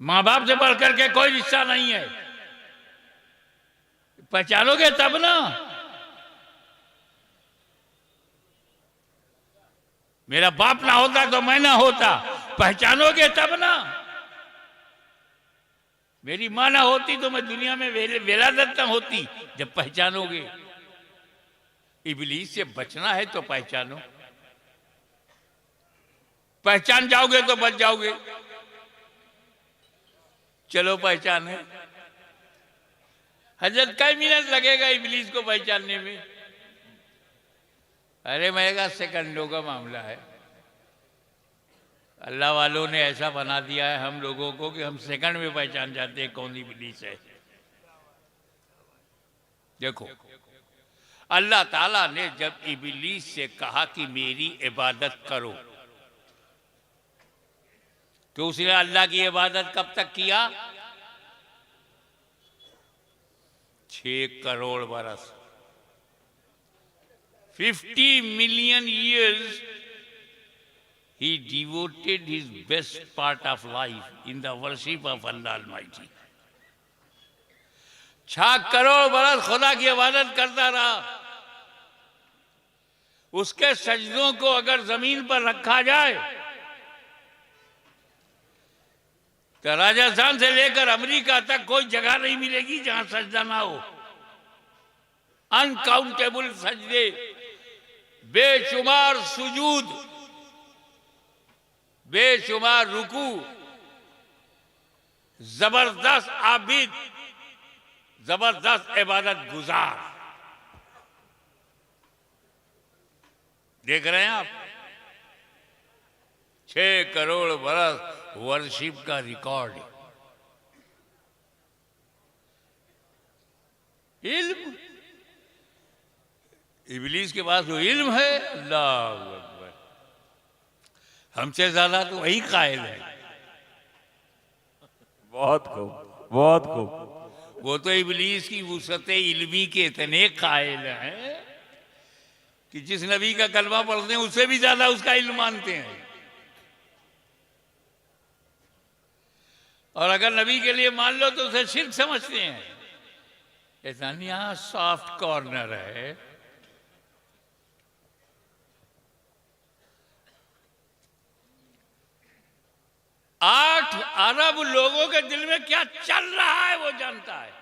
माँ बाप से बढ़ करके कोई रिश्ता नहीं है, पहचानोगे तब ना। मेरा बाप ना होता तो मैं ना होता, पहचानोगे तब ना। मेरी माँ ना होती तो मैं दुनिया में वेलादत ना होती, जब पहचानोगे। इब्लीस से बचना है तो पहचानो, पहचान जाओगे तो बच जाओगे। चलो पहचाने। हजरत कई मिनट लगेगा इब्लीस को पहचानने में? अरे मैं कहा सेकंडों का मामला है। अल्लाह वालों ने ऐसा बना दिया है हम लोगों को कि हम सेकंड में पहचान जाते हैं कौन इब्लीस है। देखो, अल्लाह ताला ने जब इब्लीस से कहा कि मेरी इबादत करो, तो उसने अल्लाह की इबादत कब तक किया? 6 करोड़ बरस, 50 million years he devoted his best part of life in the worship of Allah Almighty। 6 crore बरस खुदा की इबादत करता रहा। उसके सजदों को अगर जमीन पर रखा जाए तो राजस्थान से लेकर अमेरिका तक कोई जगह नहीं मिलेगी जहां सजदा ना हो। अनकाउंटेबल सजदे, बेशुमार सुजूद, बेशुमार रुकू, जबरदस्त आबिद, जबरदस्त इबादत गुजार। देख रहे हैं आप, 6 करोड़ बरस वर्शिप का रिकॉर्ड। इल्म, इब्लीस के पास जो इल्म है, अल्लाह अकबर, हमसे ज्यादा तो वही कायल है। बहुत खूब, बहुत खूब। वो तो इब्लीस की वुसअत इल्मी के इतने कायल हैं कि जिस नबी का कलमा पढ़ते हैं उससे भी ज्यादा उसका इल्म मानते हैं। और अगर नबी के लिए मान लो तो उसे शिर्क समझते हैं। इतना यहां सॉफ्ट कॉर्नर है। आठ अरब लोगों के दिल में क्या चल रहा है वो जानता है।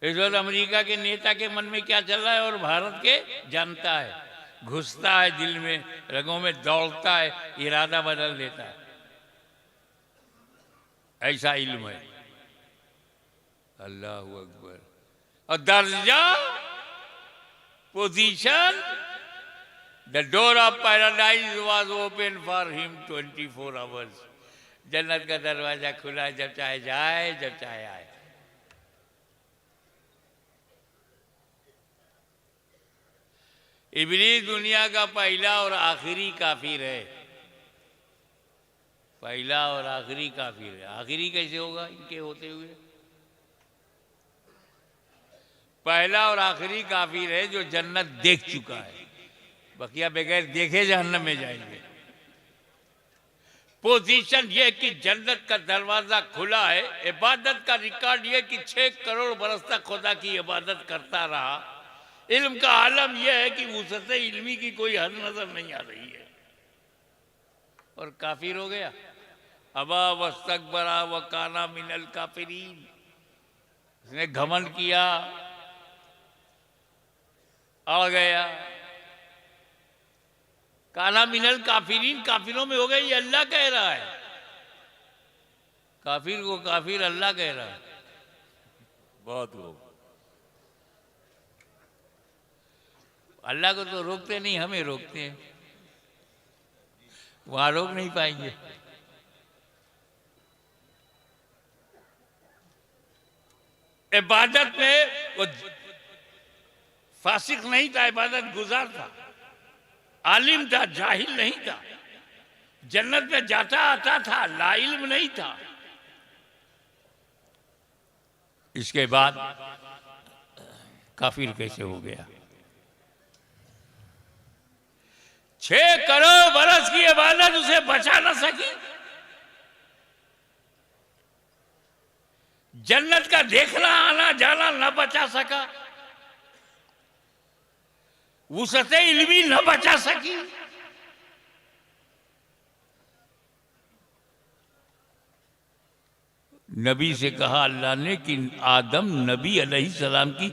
इस वक्त अमेरिका के नेता के मन में क्या चल रहा है और भारत के जानता है। घुसता है दिल में, रगों में दौड़ता है, इरादा बदल देता है। ऐसा इल्म है। अल्लाह अकबर। और दर्जा, position, the door of paradise was open for him 24 hours. जन्नत का दरवाजा खुला, जब चाहे जाए, जब चाहे आए। इब्लीस दुनिया का पहला और आखिरी काफिर है। पहला और आखिरी काफिर है। आखिरी कैसे होगा इनके होते हुए? पहला और आखिरी काफिर है जो जन्नत देख चुका है, बकिया बगैर देखे जहन्नम में जाएंगे। पोजीशन ये कि जन्नत का दरवाजा खुला है, इबादत का रिकॉर्ड ये कि 6 करोड़ बरस तक खुदा की इबादत करता रहा। इल्म का आलम यह है कि वुसअत इल्मी की कोई हद नजर नहीं आ रही है, और काफिर हो गया। अबा वस्तकबरा व काना मिनल काफिरीन, उसने घमंड किया, अड़ गया। काना मिनल काफिरीन, काफिरों में हो गया, ये अल्लाह कह रहा है। काफिर को काफिर अल्लाह कह रहा है। बहुत खूब। अल्लाह को तो रोकते नहीं, हमें रोकते हैं, वहां रोक नहीं पाएंगे। इबादत में वो फासिक नहीं था, इबादत गुजार था, आलिम था, जाहिल नहीं था, जन्नत में जाता आता था, लाइल्म नहीं था। इसके बाद काफिर कैसे हो गया? 6 करोड़ बरस की इबादत उसे बचा न सकी। जन्नत का देखना आना जाना न बचा सका, वुसअत इल्मी न बचा सकी। नबी से कहा अल्लाह ने कि आदम नबी अलैहिस्सलाम की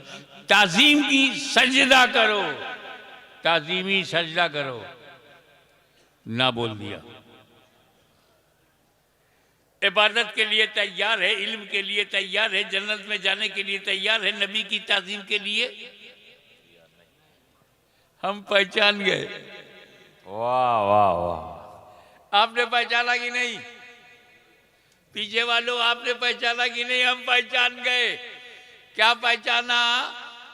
ताजीम की, सजदा करो, ताजीमी सजदा करो, ना बोल दिया। इबादत के लिए तैयार है, इल्म के लिए तैयार है, जन्नत में जाने के लिए तैयार है, नबी की ताजीम के लिए हम पहचान गए। वाह वाह वाह। आपने पहचाना कि नहीं? पीछे वालों आपने पहचाना कि नहीं? हम पहचान गए। क्या पहचाना?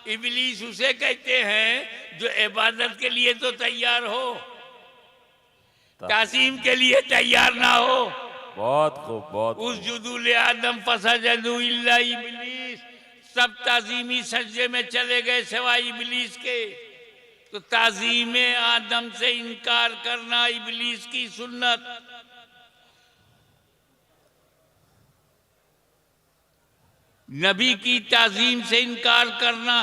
इब्लीस उसे कहते हैं जो इबादत के लिए तो तैयार हो, तासीम के लिए तैयार ना हो। बहुत खूब, बहुत उस खूब। जुदूल आदम फसजदू इल्ला इब्लीस, सब ताजीमी सजदे में चले गए सिवाय इब्लीस के। तो ताजीम आदम से इनकार करना इब्लीस की सुन्नत। नबी की ताजीम से इनकार करना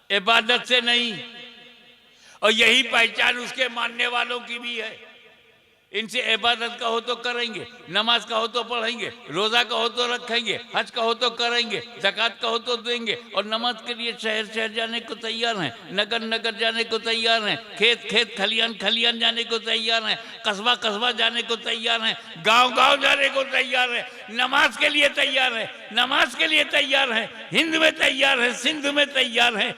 इबादत से नहीं, और यही पहचान उसके मानने वालों की भी है। इनसे इबादत कहो तो करेंगे, नमाज कहो तो पढ़ेंगे, रोजा कहो तो रखेंगे, हज कहो तो करेंगे, ज़कात कहो तो देंगे, और नमाज के लिए शहर शहर जाने को तैयार हैं, नगर नगर जाने को तैयार हैं, खेत खेत खलियान खलियान जाने को तैयार हैं, कस्बा कस्बा जाने को तैयार हैं, गांव गांव जाने को तैयार हैं, नमाज के लिए तैयार हैं, नमाज के लिए तैयार हैं, हिंद में तैयार हैं, सिंध में तैयार हैं,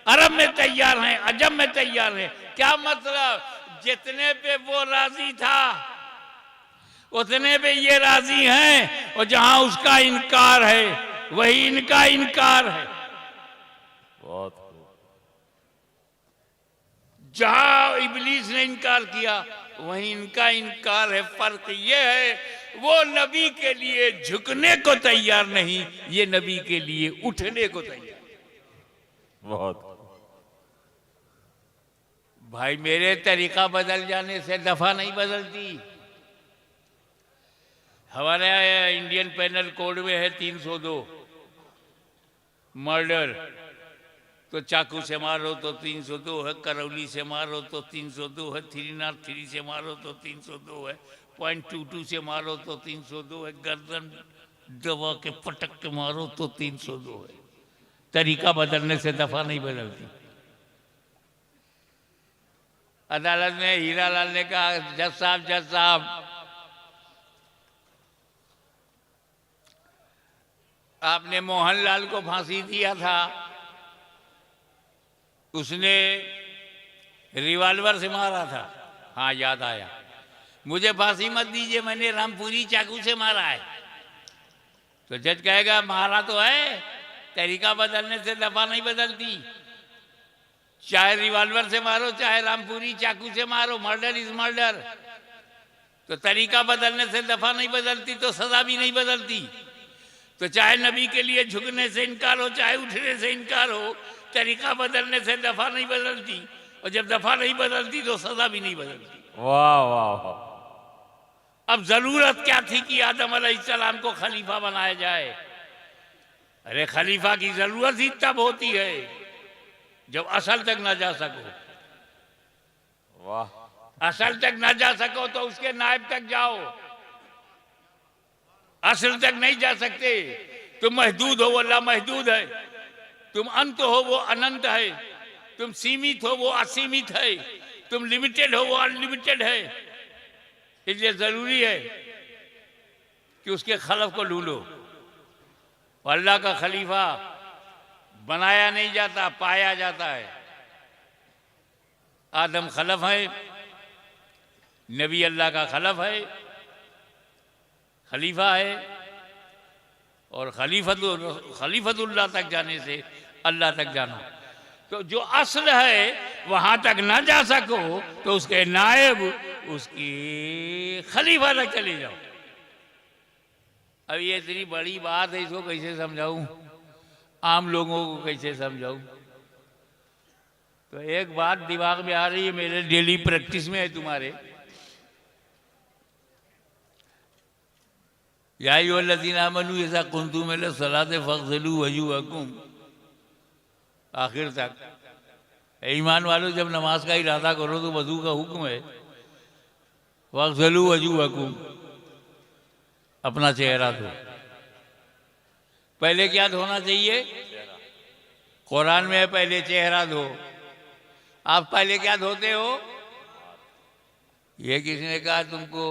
अरब में तैयार हैं, अजम में तैयार हैं। क्या मतलब? जितने पे वो राजी था उतने पे ये राजी हैं, और जहां उसका इनकार है वही इनका इनकार है। बहुत खूब। जहां इब्लीस ने इनकार किया वहीं इनका इनकार है। फर्क ये है, वो नबी के लिए झुकने को तैयार नहीं, ये नबी के लिए उठने को तैयार। बहुत। भाई मेरे तरीका बदल जाने से दफा नहीं बदलती। हमारे इंडियन पेनल कोड में है 302 मर्डर, तो चाकू से मारो तो 302 है, करौली से मारो तो 302 है, 303 से मारो तो 302 है, .22 से मारो तो 302 है, गर्दन दबा के पटक के मारो तो 302 है। तरीका बदलने से दफा नहीं बदलती। अदालत में हीरालाल ने कहा जज साहब आपने मोहनलाल को फांसी दिया था, उसने रिवॉल्वर से मारा था। हाँ याद आया, मुझे फांसी मत दीजिए, मैंने रामपुरी चाकू से मारा है। तो जज कहेगा मारा तो है, तरीका बदलने से दफा नहीं बदलती। चाहे रिवॉल्वर से मारो चाहे रामपुरी चाकू से मारो, मर्डर इज मर्डर। तो तरीका बदलने से दफा नहीं बदलती तो सजा भी नहीं बदलती। तो चाहे नबी के लिए झुकने से इनकार हो, चाहे उठने से इनकार हो, तरीका बदलने से दफा नहीं बदलती, और जब दफा नहीं बदलती तो सजा भी नहीं बदलती। वाह वाह वाह। अब जरूरत क्या थी कि आदम अलैहिस्सलाम को खलीफा बनाया जाए? अरे खलीफा की जरूरत ही तब होती है जब असल तक ना जा सको। वाह। असल तक ना जा सको तो उसके नायब तक जाओ। असल तक नहीं जा सकते, तुम महदूद हो वो लामहदूद है, तुम अंत हो वो अनंत है, तुम सीमित हो वो असीमित है, तुम लिमिटेड हो वो अनलिमिटेड है। इसलिए जरूरी है कि उसके खलफ को ढूंढो। अल्लाह का खलीफा बनाया नहीं जाता, पाया जाता है। आदम खलफ है, नबी अल्लाह का खलफ है, खलीफा है, और खलीफतुल्लाह तक जाने से अल्लाह तक जाना। तो जो असल है वहां तक ना जा सको तो उसके नायब, उसकी खलीफा तक चले जाओ। अब ये इतनी बड़ी बात है, इसको कैसे समझाऊं, आम लोगों को कैसे समझाऊं? तो एक बात दिमाग में आ रही है, मेरे डेली प्रैक्टिस में है तुम्हारे। या अय्युहल्लज़ीना आमनू इज़ा कुंतुम इला सलाति फ़ग़सिलू वजूहकुम, आखिर तक। ईमान वालों, जब नमाज का इरादा करो तो वजू का हुक्म है। फ़ग़सिलू वजूहकुम, अपना चेहरा धो। पहले क्या धोना चाहिए? कुरान में है पहले चेहरा धो। आप पहले क्या धोते हो? ये किसी ने कहा तुमको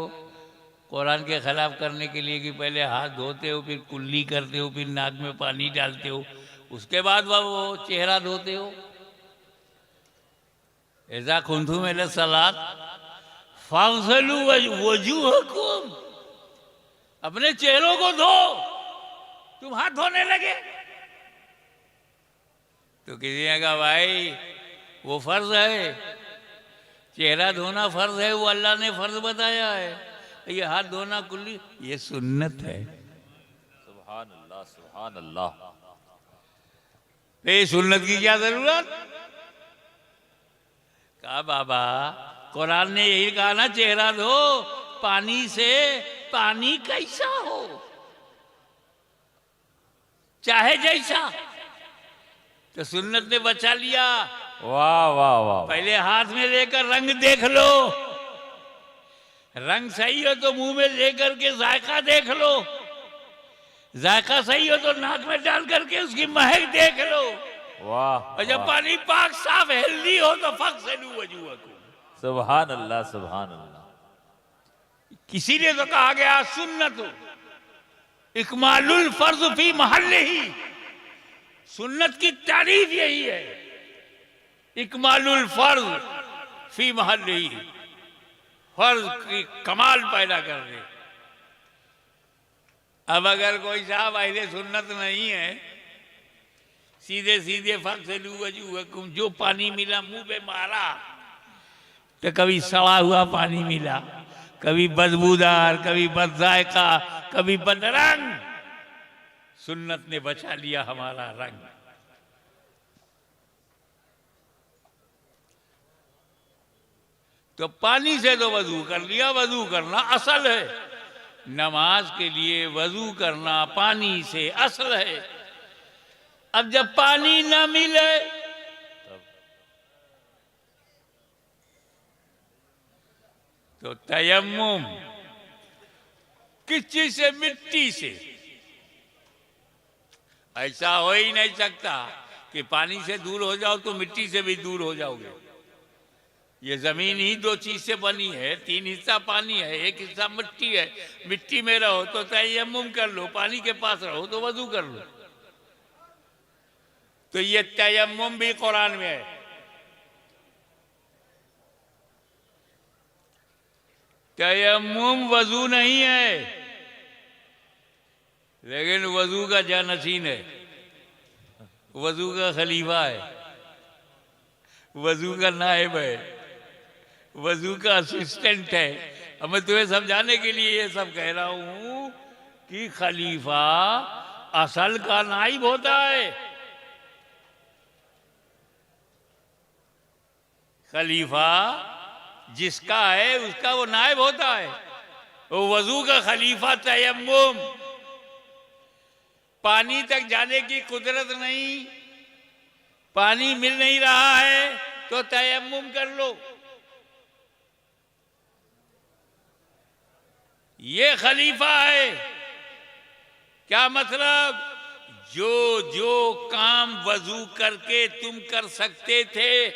कुरान के खिलाफ करने के लिए कि पहले हाथ धोते हो, फिर कुल्ली करते हो, फिर नाक में पानी डालते हो, उसके बाद वो चेहरा धोते हो। ऐसा कुंतुम इला सलात फ़ग़सिलू वजूहकुम, अपने चेहरों को धो। तुम हाथ धोने लगे तो किसी ने कहा भाई वो फर्ज है, चेहरा धोना फर्ज है, वो अल्लाह ने फर्ज बताया है। ये हाथ धोना कुल्ली ये सुन्नत है। सुभान अल्लाह सुभान अल्लाह। ये सुन्नत की क्या जरूरत? कहा बाबा कुरान ने यही कहा ना, चेहरा धो पानी से। पानी कैसा हो, चाहे जैसा, तो सुन्नत ने बचा लिया। वाह वाह वाह। पहले हाथ में लेकर रंग देख लो, रंग सही हो तो मुंह में लेकर के जायका देख लो, जायका सही हो तो नाक में डाल करके उसकी महक देख लो। वाह। और जब पानी पाक साफ हेल्दी हो तो फ़ग़सिलू वजूहकुम। सुभान अल्लाह सुभान अल्लाह। किसी ने तो कहा गया सुन्नत इकमालुल फर्ज फी महल्लिही, सुन्नत की तारीफ यही है, इकमालुल फर्ज फी महल्लिही, फर्ज की कमाल पैदा कर दे। अब अगर कोई साहब अहले सुन्नत नहीं है, सीधे सीधे फ़ग़सिलू वजूहकुम, जो पानी मिला मुंह पे मारा, तो कभी सड़ा हुआ पानी मिला, कभी बदबूदार, कभी बदजायका, कभी बदरंग। सुन्नत ने बचा लिया हमारा रंग। तो पानी से तो वजू कर लिया, वजू करना असल है। नमाज के लिए वजू करना पानी से असल है। अब जब पानी ना मिले तो तयम्मुम, किस चीज से? मिट्टी से। ऐसा हो ही नहीं सकता कि पानी से दूर हो जाओ तो मिट्टी से भी दूर हो जाओगे। ये जमीन ही दो चीज से बनी है, 3 हिस्सा पानी है, 1 हिस्सा मिट्टी है। मिट्टी में रहो तो तयम्मुम कर लो, पानी के पास रहो तो वजू कर लो। तो ये तयम्मुम भी कुरान में है। तयम्मुम वजू नहीं है, लेकिन वजू का जानशीन है, वजू का खलीफा है, वजू का नायब है, वजू का असिस्टेंट है, अब मैं तुम्हें समझाने के लिए ये सब कह रहा हूं कि खलीफा असल का नाइब होता है। खलीफा जिसका है उसका वो नाइब होता है। वो वजू का खलीफा तयम्मुम, पानी तक जाने की कुदरत नहीं, पानी मिल नहीं रहा है तो तयम्मुम कर लो, ये खलीफा है। क्या मतलब? जो जो काम वजू करके तुम कर सकते थे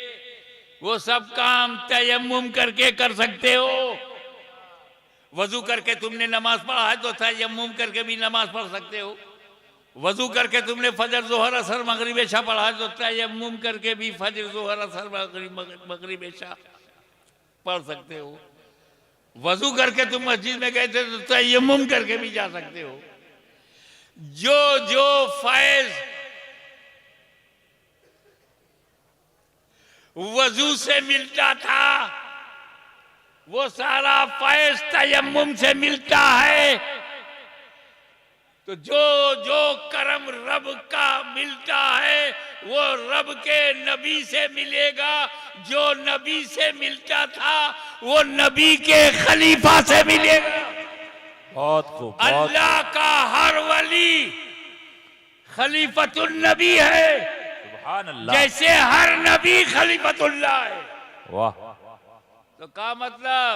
वो सब काम तयम्मुम करके कर सकते हो। वजू करके तुमने नमाज पढ़ा है तो तयम्मुम करके भी नमाज पढ़ सकते हो। वजू करके तुमने फजर जोहर असर मगरिब इशा पढ़ा है तो तयम्मुम करके भी फजर जोहर असर मगरिब इशा पढ़ सकते हो। वजू करके तुम मस्जिद में गए थे तो तयम्मुम करके भी जा सकते हो। जो जो फैज वजू से मिलता था वो सारा फैज तयम्मुम से मिलता है। तो जो जो करम रब का मिलता है वो रब के नबी से मिलेगा। जो नबी से मिलता था वो नबी के खलीफा से मिलेगा। बहुत खूब, बहुत अल्लाह का हर वली खलीफतुल नबी है, सुभान अल्लाह, जैसे हर नबी खलीफतुल्लाह है। वाह, तो क्या मतलब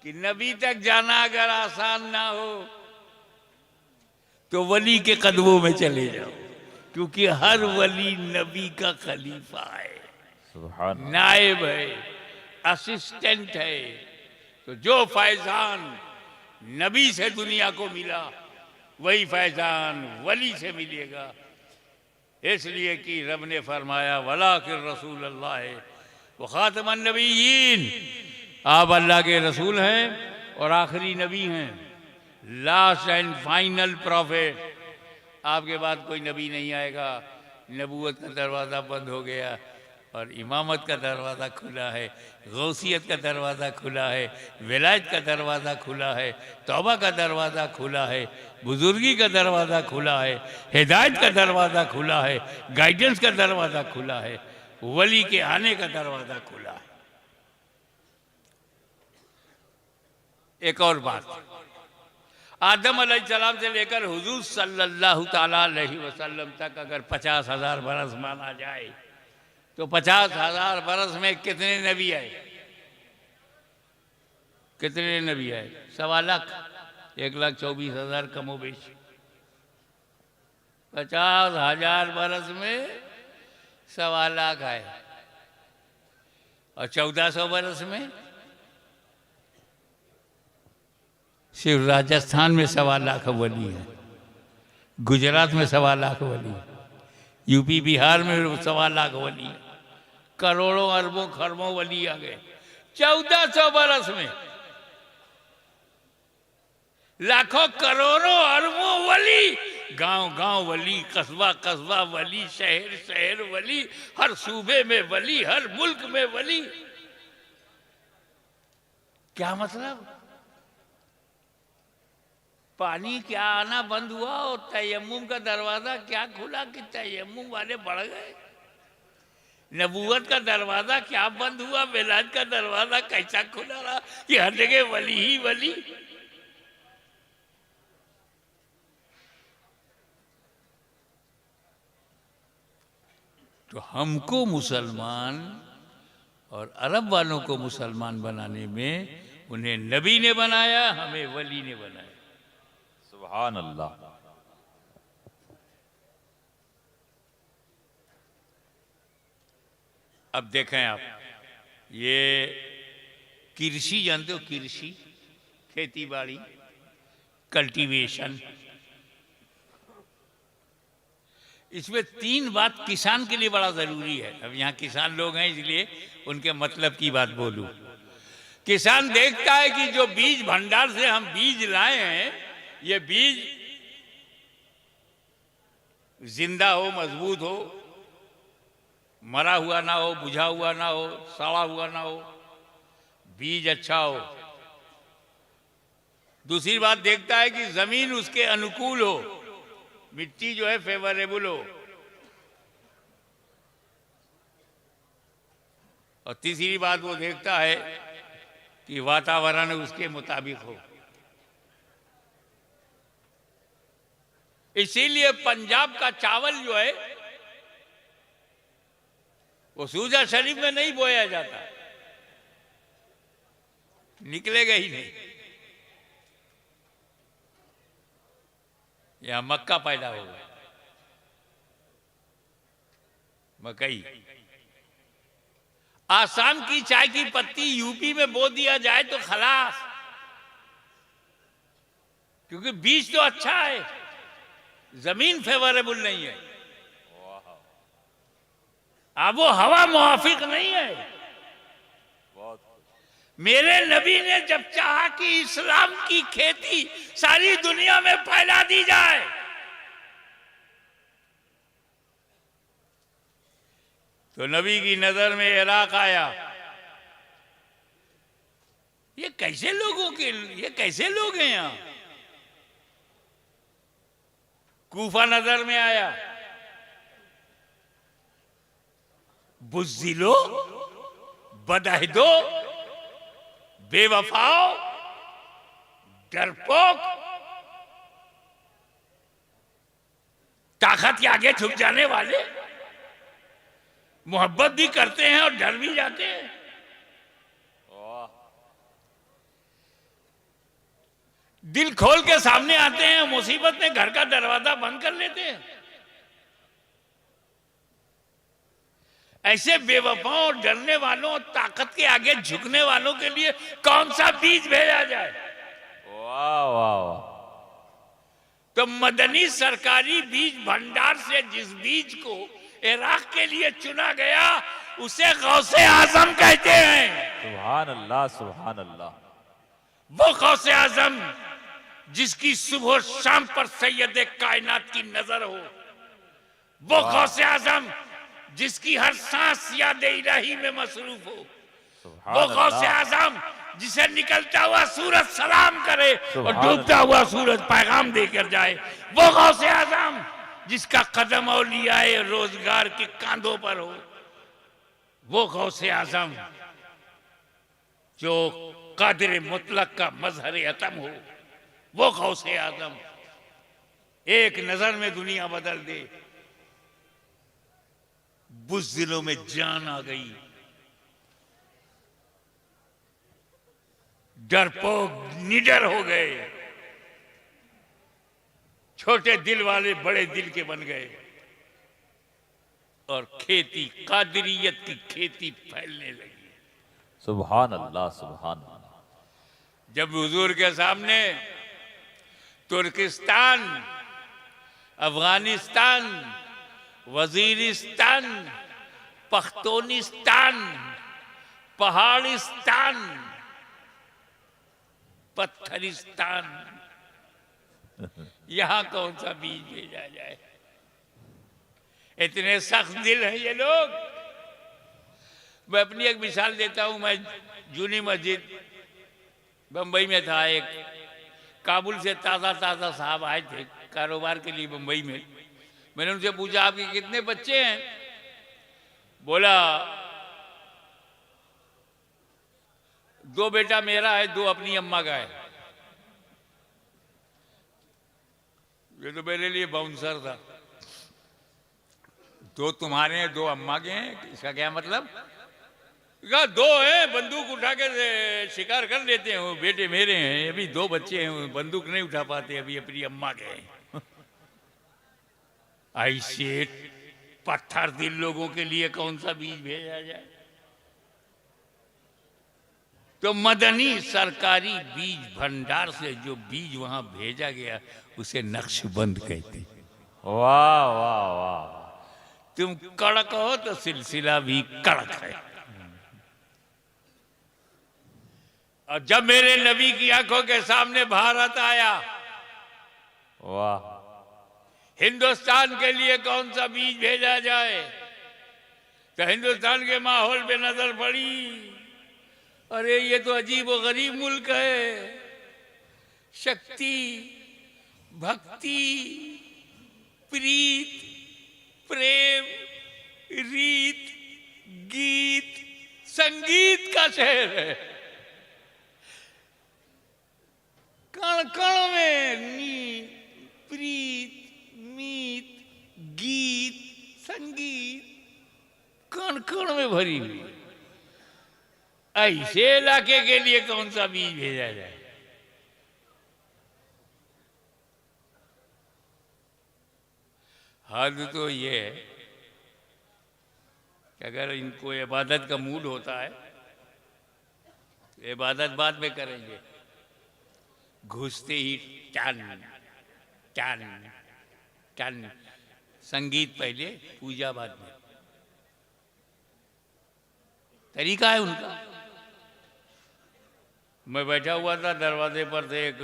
कि नबी तक जाना अगर आसान ना हो तो वली के कदमों में चले जाओ, क्योंकि हर वली नबी का खलीफा है, सुभान नायब है, असिस्टेंट है। तो जो फैजान नबी से दुनिया को मिला वही फैजान वली से मिलेगा। इसलिए कि रब ने फरमाया वला कि रसूल अल्लाह है वो खातमन नबीयीन, आप अल्लाह के रसूल हैं और आखिरी नबी हैं, लास्ट एंड फाइनल प्रॉफिट। आपके बाद कोई नबी नहीं आएगा। नबूवत का दरवाज़ा बंद हो गया और इमामत का दरवाज़ा खुला है, गौसियत का दरवाज़ा खुला है, विलायत का दरवाज़ा खुला है, तौबा का दरवाज़ा खुला है, बुजुर्गी का दरवाज़ा खुला है, हिदायत का दरवाज़ा खुला है, गाइडेंस का दरवाज़ा खुला है, वली के आने का दरवाज़ा खुला है। एक और बात, आदम अलैहिस्सलाम से लेकर हुजूर सल्लल्लाहु ताला अलैहि वसल्लम तक अगर 50,000 बरस माना जाए तो 50,000 बरस में कितने नबी आए? कितने नबी आए? 1.25 लाख, 1,24,000 कमोबेश। 50,000 बरस में 1.25 लाख आए और 1400 बरस में सिर्फ राजस्थान में 1.25 लाख वली है, गुजरात में 1.25 लाख वली है, यूपी बिहार में 1.25 लाख वली है, करोड़ों अरबों खरबों वली आ गए 1400 बरस में। लाखों करोड़ों अरबों वली, गांव गांव वली, कस्बा कस्बा वली, शहर शहर वली, हर सूबे में वली, हर मुल्क में वली। क्या मतलब? पानी क्या आना बंद हुआ और तयम्मुम का दरवाजा क्या खुला कि तयम्मुम वाले बढ़ गए? नबूवत का दरवाजा क्या बंद हुआ, विलायत का दरवाजा कैसा खुला रहा कि हर जगह वली ही वली? तो हमको मुसलमान और अरब वालों को मुसलमान बनाने में उन्हें नबी ने बनाया, हमें वली ने बनाया। सुभान अल्लाह। अब देखें आप, ये कृषि जानते हो? कृषि, खेती बाड़ी, कल्टीवेशन, इसमें 3 बात किसान के लिए बड़ा ज़रूरी है। अब यहाँ किसान लोग हैं इसलिए उनके मतलब की बात बोलूँ। किसान देखता है कि जो बीज भंडार से हम बीज लाए हैं ये बीज जिंदा हो, मजबूत हो, मरा हुआ ना हो, बुझा हुआ ना हो, सड़ा हुआ ना हो, बीज अच्छा हो, दूसरी बात देखता है कि जमीन उसके अनुकूल हो, मिट्टी जो है फेवरेबल हो, और तीसरी बात वो देखता है कि वातावरण उसके मुताबिक हो। इसीलिए पंजाब का चावल जो है वो सूजा शरीफ में नहीं बोया जाता, निकलेगा ही नहीं। यहां मक्का पैदा होगा, मकई। आसाम की चाय की पत्ती यूपी में बो दिया जाए तो खलास, क्योंकि बीज तो अच्छा है, जमीन फेवरेबल नहीं है, अब वो हवा मुआफिक नहीं है। मेरे नबी ने जब चाहा कि इस्लाम की खेती सारी दुनिया में फैला दी जाए, तो नबी की नजर में इराक आया। ये कैसे लोग हैं यहां? कूफा नजर में आया। बुज़्दिलो, बदअहदो, बेवफाओ, डरपोक, ताकत के आगे झुक जाने वाले, मोहब्बत भी करते हैं और डर भी जाते हैं। दिल खोल के सामने आते हैं, मुसीबत में घर का दरवाजा बंद कर लेते हैं। ऐसे बेवफाओं और डरने वालों और ताकत के आगे झुकने वालों के लिए कौन सा बीज भेजा जाए? वाह वाह वाह। तो मदनी सरकारी बीज भंडार से जिस बीज को इराक के लिए चुना गया उसे गौसे आजम कहते हैं। सुभान अल्लाह, सुभान अल्लाह। वो गौसे आजम जिसकी सुबह शाम पर सैयद कायनात की नजर हो, वो गौसे आजम जिसकी हर सांस याद इलाही में मसरूफ हो, वो गौसे आजम जिसे निकलता हुआ सूरज सलाम करे और डूबता हुआ सूरज पैगाम देकर जाए, वो गौसे आजम जिसका कदम औलियाए रोजगार के कांधों पर हो, वो गौसे आजम जो कादिर मुतलक का मजहर अतम हो, वो गौसे आजम एक नजर में दुनिया बदल दे। बुज़्दिलों में जान आ गई, डरपोक निडर हो गए, छोटे दिल वाले बड़े दिल के बन गए, और खेती कादिरियत की खेती फैलने लगी। सुभान अल्लाह, सुभान अल्लाह। जब हुजूर के सामने तुर्किस्तान, अफगानिस्तान, वजीरिस्तान, पख्तूनिस्तान, पहाड़िस्तान, पत्थरिस्तान, यहां कौन सा बीज भेजा जाए? इतने सख्त दिल हैं ये लोग। मैं अपनी एक मिसाल देता हूं। मैं जूनी मस्जिद बंबई में था, एक काबुल से ताज़ा ताज़ा साहब आए थे कारोबार के लिए बंबई में। मैंने उनसे पूछा आपके कितने बच्चे हैं? बोला 2 बेटा मेरा है, 2 अपनी अम्मा का है। ये तो मेरे लिए बाउंसर था। 2 तुम्हारे हैं, 2 अम्मा के हैं, इसका क्या मतलब? कहा 2 हैं, बंदूक उठा के शिकार कर लेते हैं, वो बेटे मेरे हैं। अभी 2 बच्चे हैं, बंदूक नहीं उठा पाते, अभी अपनी अम्मा के हैं। ऐसे पत्थर दिल लोगों के लिए कौन सा बीज भेजा जाए? तो मदनी सरकारी बीज भंडार से जो बीज वहां भेजा गया उसे नक्शबंद कहते। वाह वाह वाह। तुम कड़क हो तो सिलसिला भी कड़क है। और जब मेरे नबी की आंखों के सामने भारत आया, वाह। हिंदुस्तान के लिए कौन सा बीज भेजा जाए? तो हिंदुस्तान के माहौल पे नजर पड़ी, अरे ये तो अजीब व गरीब मुल्क है। शक्ति, भक्ति, प्रीत, प्रेम, रीत, गीत, संगीत का शहर है। कण कण में नीत, प्रीत, मीत, गीत, संगीत कण कण में भरी हुई। ऐसे इलाके के लिए कौन सा बीज भेजा जाए? हद तो ये है कि अगर इनको इबादत का मूड होता है तो इबादत बाद में करेंगे, घुसते ही टन टन टन, संगीत पहले, पूजा बाद में। तरीका है उनका। मैं बैठा हुआ था दरवाजे पर से, एक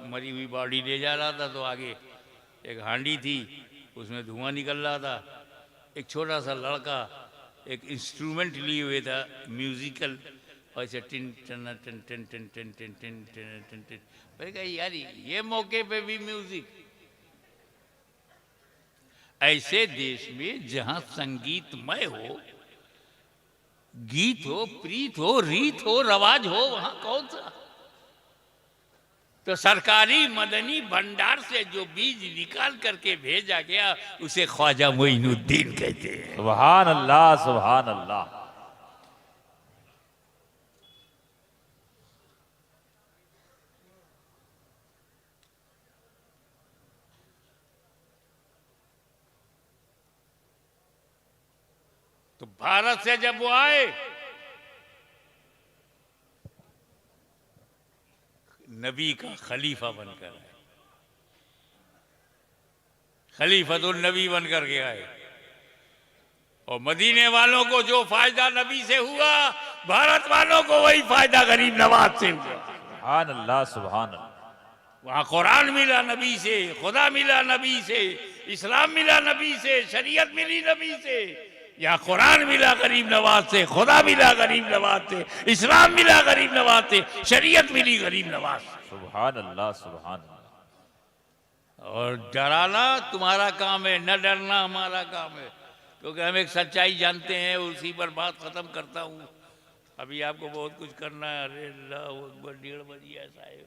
मरी हुई बॉडी ले जा रहा था, तो आगे एक हांडी थी, उसमें धुआं निकल रहा था। एक छोटा सा लड़का एक इंस्ट्रूमेंट लिए हुए था म्यूजिकल, ऐसे टिन टन टन टन टन टन टन टन टन टन टन। मैंने कहा यार ये मौके पे भी म्यूजिक। ऐसे देश में जहां संगीतमय हो, गीत हो, प्रीत हो, रीत हो, रवाज हो, वहां कौन सा? तो सरकारी मदनी भंडार से जो बीज निकाल करके भेजा गया उसे ख्वाजा मोइनुद्दीन कहते हैं। सुभान अल्लाह, सुभान अल्लाह। तो भारत से जब वो आए, नबी का खलीफा बनकर आए, खलीफतुल नबी बनकर के आए। और मदीने वालों को जो फायदा नबी से हुआ, भारत वालों को वही फायदा गरीब नवाज से हुआ। सुभान अल्लाह, सुभान अल्लाह। वहां कुरान मिला नबी से, खुदा मिला नबी से, इस्लाम मिला नबी से, शरीयत मिली नबी से। यहाँ कुरान मिला गरीब नवाज से, खुदा मिला गरीब नवाज से, इस्लाम मिला गरीब नवाज से, शरीयत मिली गरीब नवाज से। सुभान अल्लाह, सुभान अल्लाह। और डराना तुम्हारा काम है, न डरना हमारा काम है, क्योंकि हम एक सच्चाई जानते हैं। उसी पर बात खत्म करता हूँ। अभी आपको बहुत कुछ करना है। अरे अल्लाह अकबर, 1:30 बज गया साहब।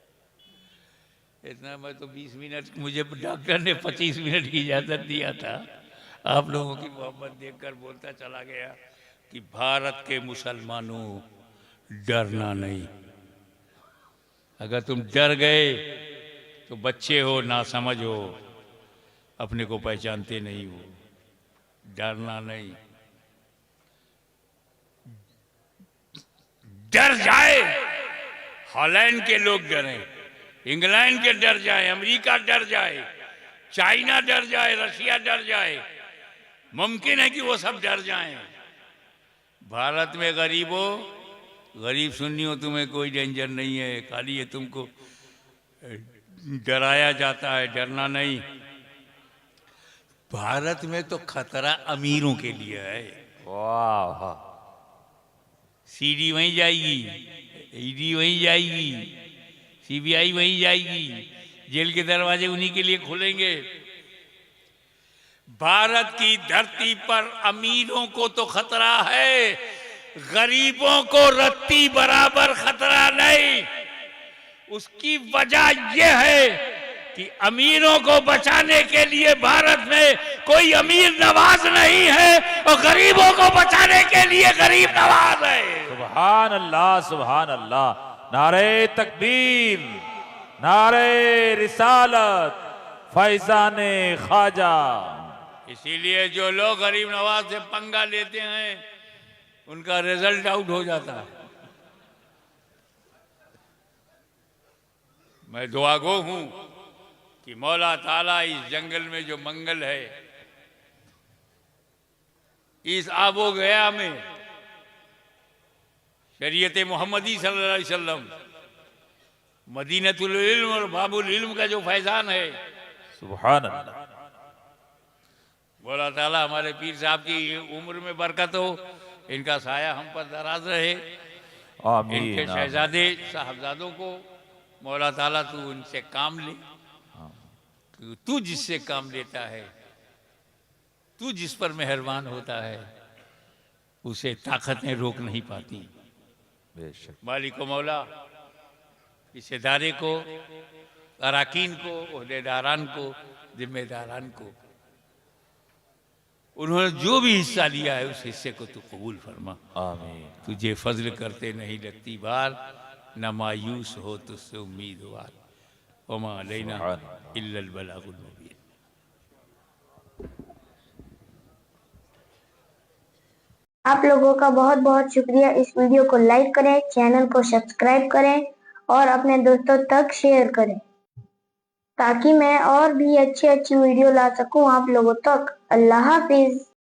इतना मैं तो 20 मिनट, मुझे डॉक्टर ने 25 मिनट की इजाज़त दिया था। आप लोगों की मोहब्बत देखकर बोलता चला गया कि भारत के मुसलमानों, डरना नहीं। अगर तुम डर गए तो बच्चे हो, नासमझ हो, अपने को पहचानते नहीं हो। डरना नहीं। डर जाए, हॉलैंड के लोग डरें, इंग्लैंड के डर जाए, अमेरिका डर जाए, चाइना डर जाए, रशिया डर जाए, मुमकिन है कि वो सब डर जाएं। भारत में गरीबों, गरीब सुन्नी हो, तुम्हें कोई डेंजर नहीं है। खाली ये तुमको डराया जाता है, डरना नहीं। भारत में तो खतरा अमीरों के लिए है। वाह वाह। सीडी वहीं जाएगी, ईडी वहीं जाएगी, सीबीआई वहीं जाएगी, जेल के दरवाजे उन्हीं के लिए खुलेंगे। भारत की धरती पर अमीरों को तो खतरा है, गरीबों को रत्ती बराबर खतरा नहीं। उसकी वजह यह है कि अमीरों को बचाने के लिए भारत में कोई अमीर नवाज नहीं है, और गरीबों को बचाने के लिए गरीब नवाज है। सुभान अल्लाह, सुभान अल्लाह। नारे तकबीर, नारे रिसालत, फैजाने ख्वाजा। इसीलिए जो लोग गरीब नवाज से पंगा लेते हैं उनका रिजल्ट आउट हो जाता है। मैं दुआगो हूं कि मौला ताला इस जंगल में जो मंगल है, इस आबो गया में शरीयत मोहम्मदी सल्लल्लाहु अलैहि वसल्लम, मदीनतुल इल्म और बाबुल इल्म का जो फैजान है, सुभान अल्लाह। मौला ताला हमारे पीर साहब की उम्र में बरकत हो, इनका साया हम पर दराज रहे, आमीन, इनके आमीन। शहजादे साहबजादों को मौला ताला तू उनसे काम ले, तू जिससे काम लेता है, तू जिस पर मेहरबान होता है, उसे ताकतें रोक नहीं पाती। बेशक। मालिक व मौला इस इदारे को, अराकीन को, ओहदेदारान को, जिम्मेदारान को, उन्होंने जो भी हिस्सा लिया है उस हिस्से को तू कबूल फरमा। आमीन। तुझे फजल करते नहीं लगती बार, न मायूस हो तुझसे उम्मीदवार। वमा अलैना इल्लल बलागुल मुबीन। आप लोगों का बहुत बहुत शुक्रिया। इस वीडियो को लाइक करें, चैनल को सब्सक्राइब करें और अपने दोस्तों तक शेयर करें ताकि मैं और भी अच्छी अच्छी वीडियो ला सकूं आप लोगों तक। अल्लाह हाफिज।